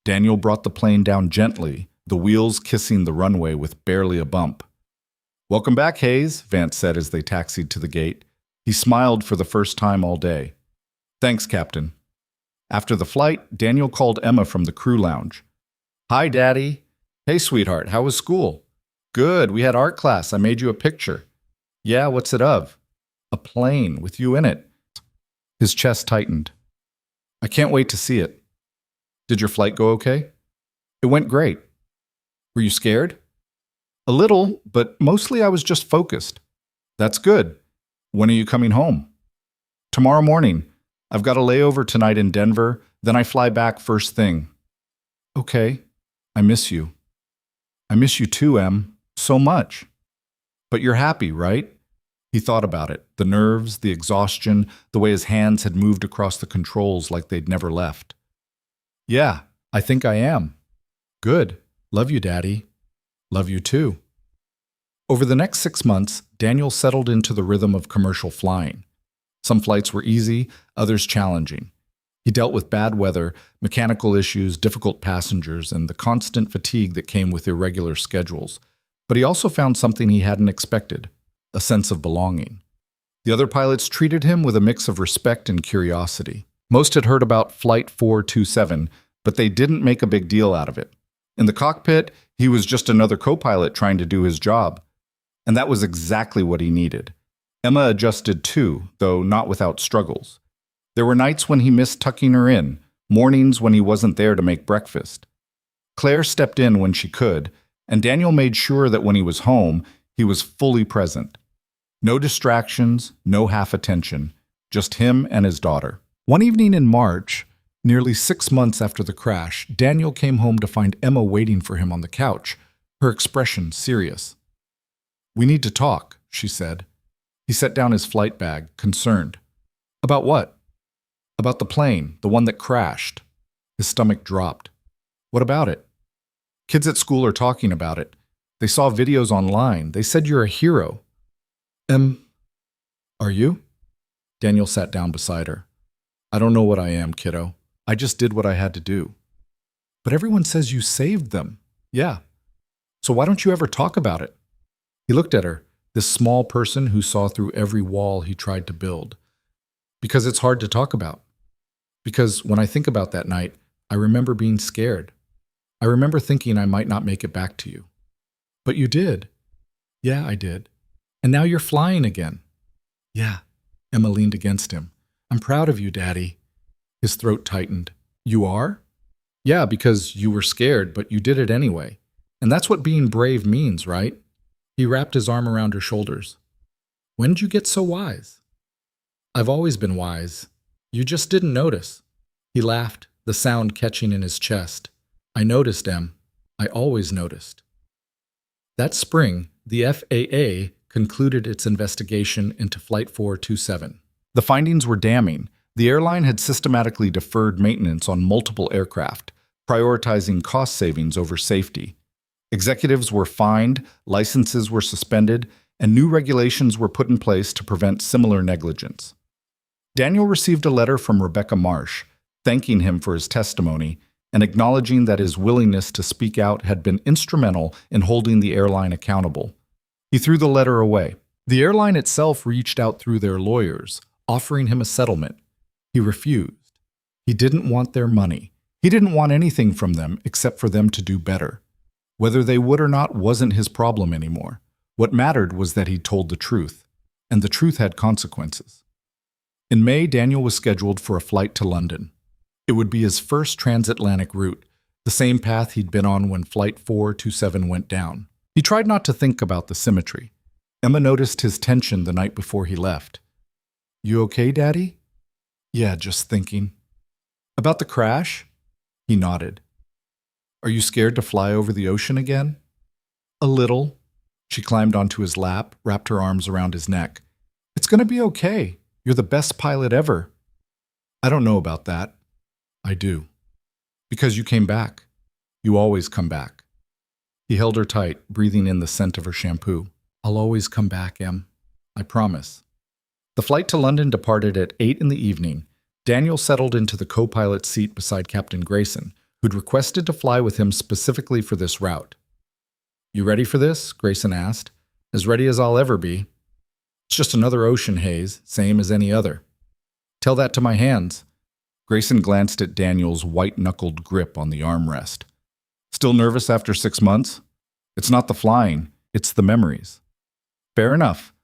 S1: Daniel brought the plane down gently, the wheels kissing the runway with barely a bump. Welcome back, Hayes, Vance said as they taxied to the gate. He smiled for the first time all day. Thanks, Captain. After the flight, Daniel called Emma from the crew lounge. Hi, Daddy. Hey, sweetheart, how was school? Good, we had art class. I made you a picture. Yeah, what's it of? A plane with you in it. His chest tightened. I can't wait to see it. Did your flight go okay? It went great. Were you scared? A little, but mostly I was just focused. That's good. When are you coming home? Tomorrow morning. I've got a layover tonight in Denver, then I fly back first thing. Okay. I miss you. I miss you too, Em. So much. But you're happy, right? He thought about it. The nerves, the exhaustion, the way his hands had moved across the controls like they'd never left. Yeah, I think I am. Good. Love you, Daddy. Love you too. Over the next 6 months, Daniel settled into the rhythm of commercial flying. Some flights were easy, others challenging. He dealt with bad weather, mechanical issues, difficult passengers, and the constant fatigue that came with irregular schedules. But he also found something he hadn't expected, a sense of belonging. The other pilots treated him with a mix of respect and curiosity. Most had heard about Flight 427, but they didn't make a big deal out of it. In the cockpit, he was just another co-pilot trying to do his job. And that was exactly what he needed. Emma adjusted too, though not without struggles. There were nights when he missed tucking her in, mornings when he wasn't there to make breakfast. Claire stepped in when she could, and Daniel made sure that when he was home, he was fully present. No distractions, no half attention, just him and his daughter. One evening in March, nearly 6 months after the crash, Daniel came home to find Emma waiting for him on the couch, her expression serious. We need to talk, she said. He set down his flight bag, concerned. About what? About the plane, the one that crashed. His stomach dropped. What about it? Kids at school are talking about it. They saw videos online. They said you're a hero. Are you? Daniel sat down beside her. I don't know what I am, kiddo. I just did what I had to do. But everyone says you saved them. Yeah. So why don't you ever talk about it? He looked at her, this small person who saw through every wall he tried to build. Because it's hard to talk about. Because when I think about that night, I remember being scared. I remember thinking I might not make it back to you. But you did. Yeah, I did. And now you're flying again. Yeah. Emma leaned against him. I'm proud of you, Daddy. His throat tightened. You are? Yeah, because you were scared, but you did it anyway. And that's what being brave means, right? He wrapped his arm around her shoulders. When did you get so wise? I've always been wise. You just didn't notice. He laughed, the sound catching in his chest. I noticed, Em. I always noticed. That spring, the FAA concluded its investigation into Flight 427. The findings were damning. The airline had systematically deferred maintenance on multiple aircraft, prioritizing cost savings over safety. Executives were fined, licenses were suspended, and new regulations were put in place to prevent similar negligence. Daniel received a letter from Rebecca Marsh, thanking him for his testimony and acknowledging that his willingness to speak out had been instrumental in holding the airline accountable. He threw the letter away. The airline itself reached out through their lawyers, offering him a settlement. He refused. He didn't want their money. He didn't want anything from them except for them to do better. Whether they would or not wasn't his problem anymore. What mattered was that he told the truth, and the truth had consequences. In May, Daniel was scheduled for a flight to London. It would be his first transatlantic route, the same path he'd been on when Flight 427 went down. He tried not to think about the symmetry. Emma noticed his tension the night before he left. "You okay, Daddy?" "Yeah, just thinking." "About the crash?" He nodded. "Are you scared to fly over the ocean again?" "A little." She climbed onto his lap, wrapped her arms around his neck. "It's going to be okay. You're the best pilot ever." "I don't know about that." "I do. Because you came back. You always come back." He held her tight, breathing in the scent of her shampoo. "I'll always come back, Em. I promise." The flight to London departed at 8 in the evening. Daniel settled into the co-pilot seat beside Captain Grayson, who'd requested to fly with him specifically for this route. "You ready for this?" Grayson asked. "As ready as I'll ever be. It's just another ocean haze, same as any other." "Tell that to my hands." Grayson glanced at Daniel's white-knuckled grip on the armrest. "Still nervous after 6 months? It's not the flying, it's the memories." "Fair enough.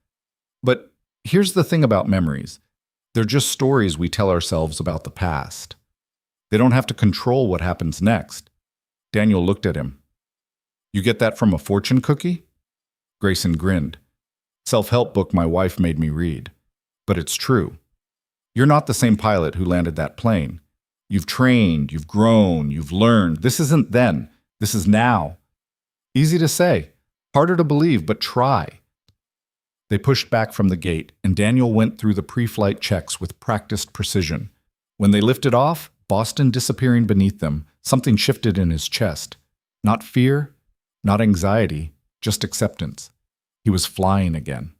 S1: But here's the thing about memories. They're just stories we tell ourselves about the past. They don't have to control what happens next." Daniel looked at him. "You get that from a fortune cookie?" Grayson grinned. "Self-help book my wife made me read. But it's true. You're not the same pilot who landed that plane. You've trained, you've grown, you've learned. This isn't then. This is now. Easy to say, harder to believe, but try." They pushed back from the gate, and Daniel went through the pre-flight checks with practiced precision. When they lifted off, Boston disappearing beneath them, something shifted in his chest. Not fear, not anxiety, just acceptance. He was flying again.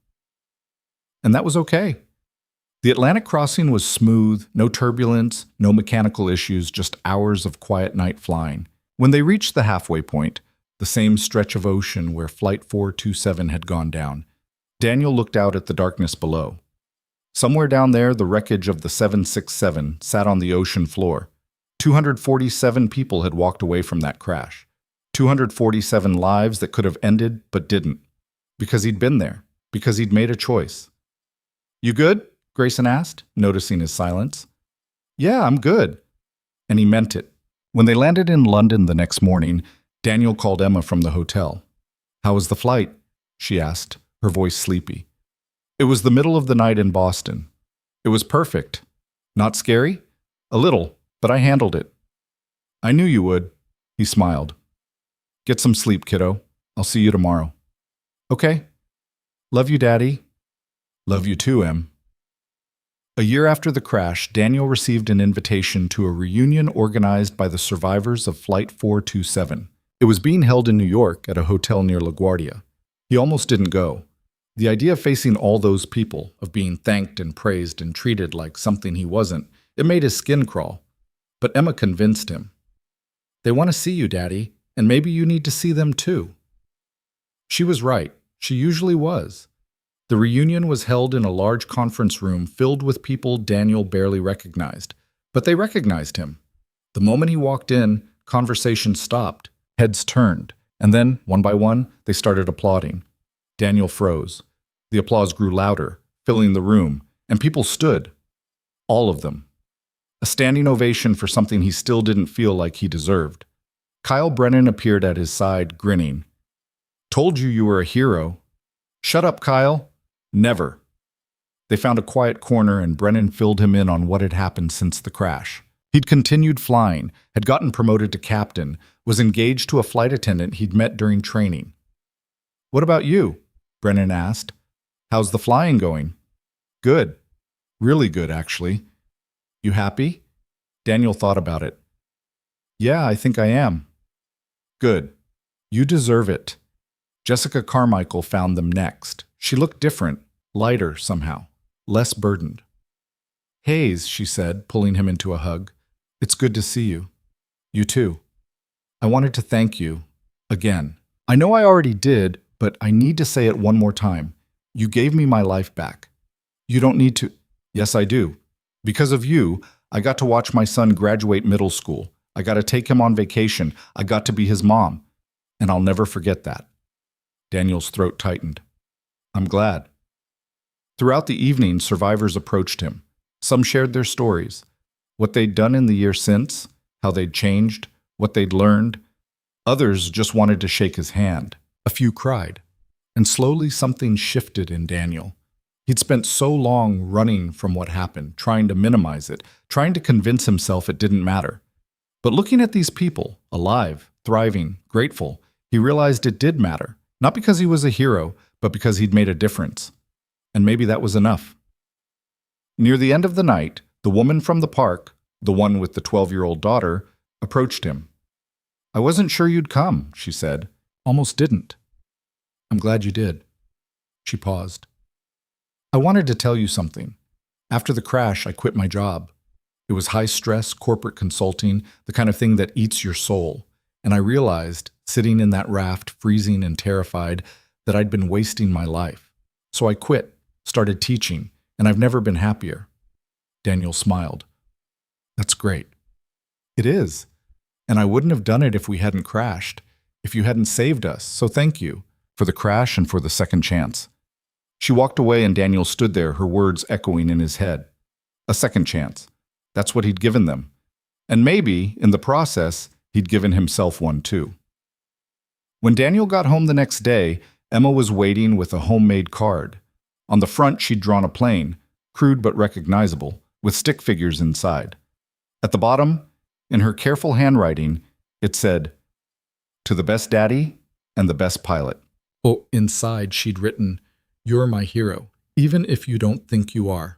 S1: And that was okay. The Atlantic crossing was smooth, no turbulence, no mechanical issues, just hours of quiet night flying. When they reached the halfway point, the same stretch of ocean where Flight 427 had gone down, Daniel looked out at the darkness below. Somewhere down there, the wreckage of the 767 sat on the ocean floor. 247 people had walked away from that crash. 247 lives that could have ended but didn't. Because he'd been there. Because he'd made a choice. "You good?" Grayson asked, noticing his silence. "Yeah, I'm good." And he meant it. When they landed in London the next morning, Daniel called Emma from the hotel. "How was the flight?" she asked, her voice sleepy. "It was the middle of the night in Boston. It was perfect. Not scary? A little, but I handled it." "I knew you would." He smiled. "Get some sleep, kiddo. I'll see you tomorrow." "Okay. Love you, Daddy." "Love you too, Em." A year after the crash, Daniel received an invitation to a reunion organized by the survivors of Flight 427. It was being held in New York at a hotel near LaGuardia. He almost didn't go. The idea of facing all those people, of being thanked and praised and treated like something he wasn't, it made his skin crawl. But Emma convinced him. "They want to see you, Daddy, and maybe you need to see them too." She was right. She usually was. The reunion was held in a large conference room filled with people Daniel barely recognized. But they recognized him. The moment he walked in, conversation stopped, heads turned, and then, one by one, they started applauding. Daniel froze. The applause grew louder, filling the room, and people stood. All of them. A standing ovation for something he still didn't feel like he deserved. Kyle Brennan appeared at his side, grinning. "Told you were a hero." "Shut up, Kyle." "Never." They found a quiet corner and Brennan filled him in on what had happened since the crash. He'd continued flying, had gotten promoted to captain, was engaged to a flight attendant he'd met during training. "What about you?" Brennan asked. "How's the flying going?" "Good. Really good, actually. You happy? Daniel thought about it. Yeah, I think I am. Good. You deserve it. Jessica Carmichael found them next. She looked different, lighter somehow, less burdened. Hayes, she said, pulling him into a hug. It's good to see you. You too. I wanted to thank you. Again. I know I already did, but I need to say it one more time. You gave me my life back. You don't need to. Yes, I do. Because of you, I got to watch my son graduate middle school. I got to take him on vacation. I got to be his mom. And I'll never forget that. Daniel's throat tightened. I'm glad. Throughout the evening, survivors approached him. Some shared their stories, what they'd done in the year since, how they'd changed, what they'd learned. Others just wanted to shake his hand. A few cried. And slowly something shifted in Daniel. He'd spent so long running from what happened, trying to minimize it, trying to convince himself it didn't matter. But looking at these people, alive, thriving, grateful, he realized it did matter. Not because he was a hero, but because he'd made a difference. And maybe that was enough. Near the end of the night, the woman from the park, the one with the 12-year-old daughter, approached him. I wasn't sure you'd come, she said. Almost didn't. I'm glad you did. She paused. I wanted to tell you something. After the crash, I quit my job. It was high-stress corporate consulting, the kind of thing that eats your soul. And I realized, sitting in that raft, freezing and terrified, that I'd been wasting my life. So I quit, started teaching, and I've never been happier. Daniel smiled. That's great. It is. And I wouldn't have done it if we hadn't crashed, if you hadn't saved us, so thank you for the crash and for the second chance. She walked away and Daniel stood there, her words echoing in his head. A second chance. That's what he'd given them. And maybe, in the process, he'd given himself one too. When Daniel got home the next day, Emma was waiting with a homemade card. On the front, she'd drawn a plane, crude but recognizable, with stick figures inside. At the bottom, in her careful handwriting, it said, To the best daddy and the best pilot. Oh, inside she'd written, You're my hero, even if you don't think you are.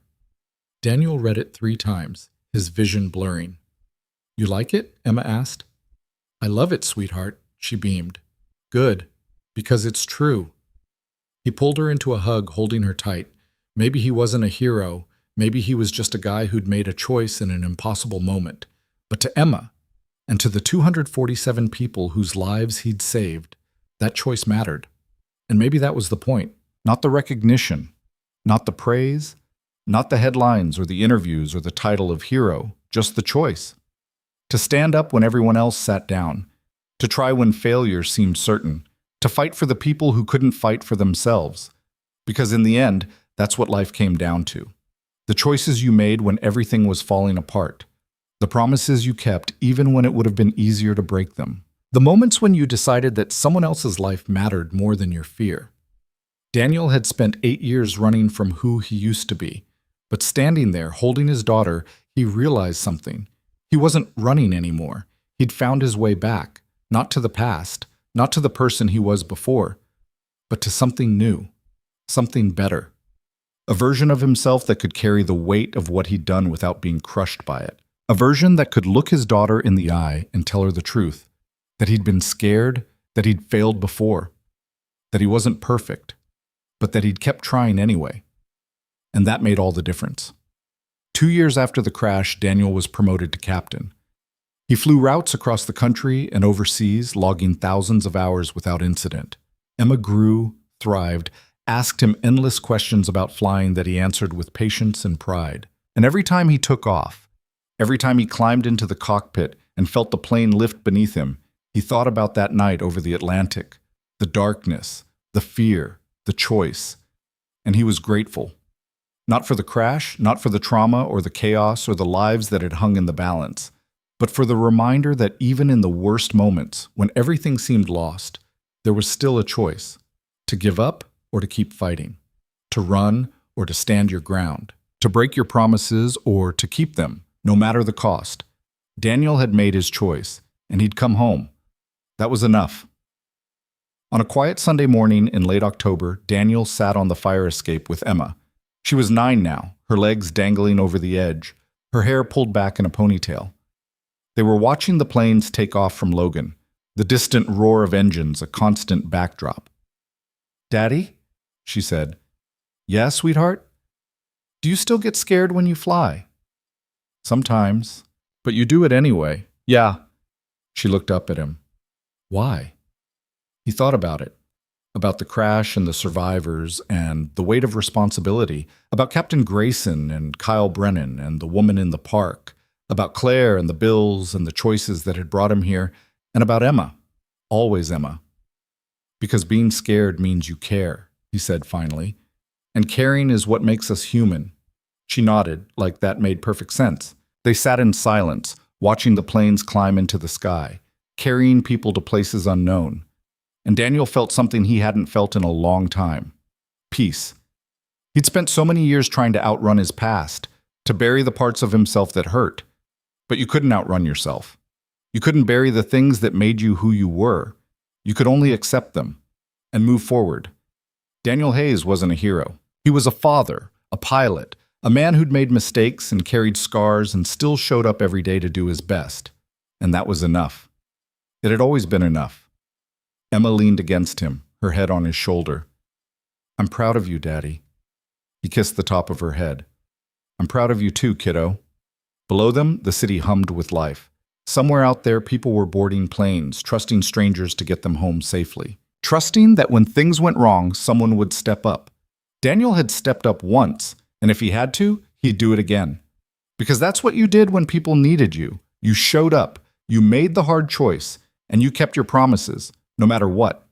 S1: Daniel read it 3 times, his vision blurring. You like it? Emma asked. I love it, sweetheart, she beamed. Good, because it's true. He pulled her into a hug, holding her tight. Maybe he wasn't a hero. Maybe he was just a guy who'd made a choice in an impossible moment. But to Emma, and to the 247 people whose lives he'd saved, that choice mattered. And maybe that was the point. Not the recognition, not the praise, not the headlines or the interviews or the title of hero, just the choice. To stand up when everyone else sat down, to try when failure seemed certain, to fight for the people who couldn't fight for themselves. Because in the end, that's what life came down to. The choices you made when everything was falling apart. The promises you kept even when it would have been easier to break them. The moments when you decided that someone else's life mattered more than your fear. Daniel had spent 8 years running from who he used to be. But standing there, holding his daughter, he realized something. He wasn't running anymore. He'd found his way back, not to the past, not to the person he was before, but to something new, something better. A version of himself that could carry the weight of what he'd done without being crushed by it. A version that could look his daughter in the eye and tell her the truth, that he'd been scared, that he'd failed before, that he wasn't perfect, but that he'd kept trying anyway. And that made all the difference. 2 years after the crash, Daniel was promoted to captain. He flew routes across the country and overseas, logging thousands of hours without incident. Emma grew, thrived, asked him endless questions about flying that he answered with patience and pride. And every time he took off, every time he climbed into the cockpit and felt the plane lift beneath him, he thought about that night over the Atlantic, the darkness, the fear, the choice. And he was grateful. Not for the crash, not for the trauma or the chaos or the lives that had hung in the balance, but for the reminder that even in the worst moments, when everything seemed lost, there was still a choice: to give up or to keep fighting, to run or to stand your ground, to break your promises or to keep them, no matter the cost. Daniel had made his choice, and he'd come home. That was enough. On a quiet Sunday morning in late October, Daniel sat on the fire escape with Emma. She was 9 now, her legs dangling over the edge, her hair pulled back in a ponytail. They were watching the planes take off from Logan, the distant roar of engines a constant backdrop. "Daddy?" she said. "Yeah, sweetheart? Do you still get scared when you fly?" "Sometimes. But you do it anyway." "Yeah." She looked up at him. "Why?" He thought about it. About the crash and the survivors and the weight of responsibility. About Captain Grayson and Kyle Brennan and the woman in the park. About Claire and the bills and the choices that had brought him here. And about Emma. Always Emma. "Because being scared means you care," he said finally. "And caring is what makes us human." She nodded, like that made perfect sense. They sat in silence, watching the planes climb into the sky, carrying people to places unknown. And Daniel felt something he hadn't felt in a long time. Peace. He'd spent so many years trying to outrun his past, to bury the parts of himself that hurt. But you couldn't outrun yourself. You couldn't bury the things that made you who you were. You could only accept them and move forward. Daniel Hayes wasn't a hero. He was a father, a pilot, a man who'd made mistakes and carried scars and still showed up every day to do his best. And that was enough. It had always been enough. Emma leaned against him, her head on his shoulder. "I'm proud of you, Daddy." He kissed the top of her head. "I'm proud of you too, kiddo." Below them, the city hummed with life. Somewhere out there, people were boarding planes, trusting strangers to get them home safely. Trusting that when things went wrong, someone would step up. Daniel had stepped up once, and if he had to, he'd do it again. Because that's what you did when people needed you. You showed up, you made the hard choice, and you kept your promises, no matter what.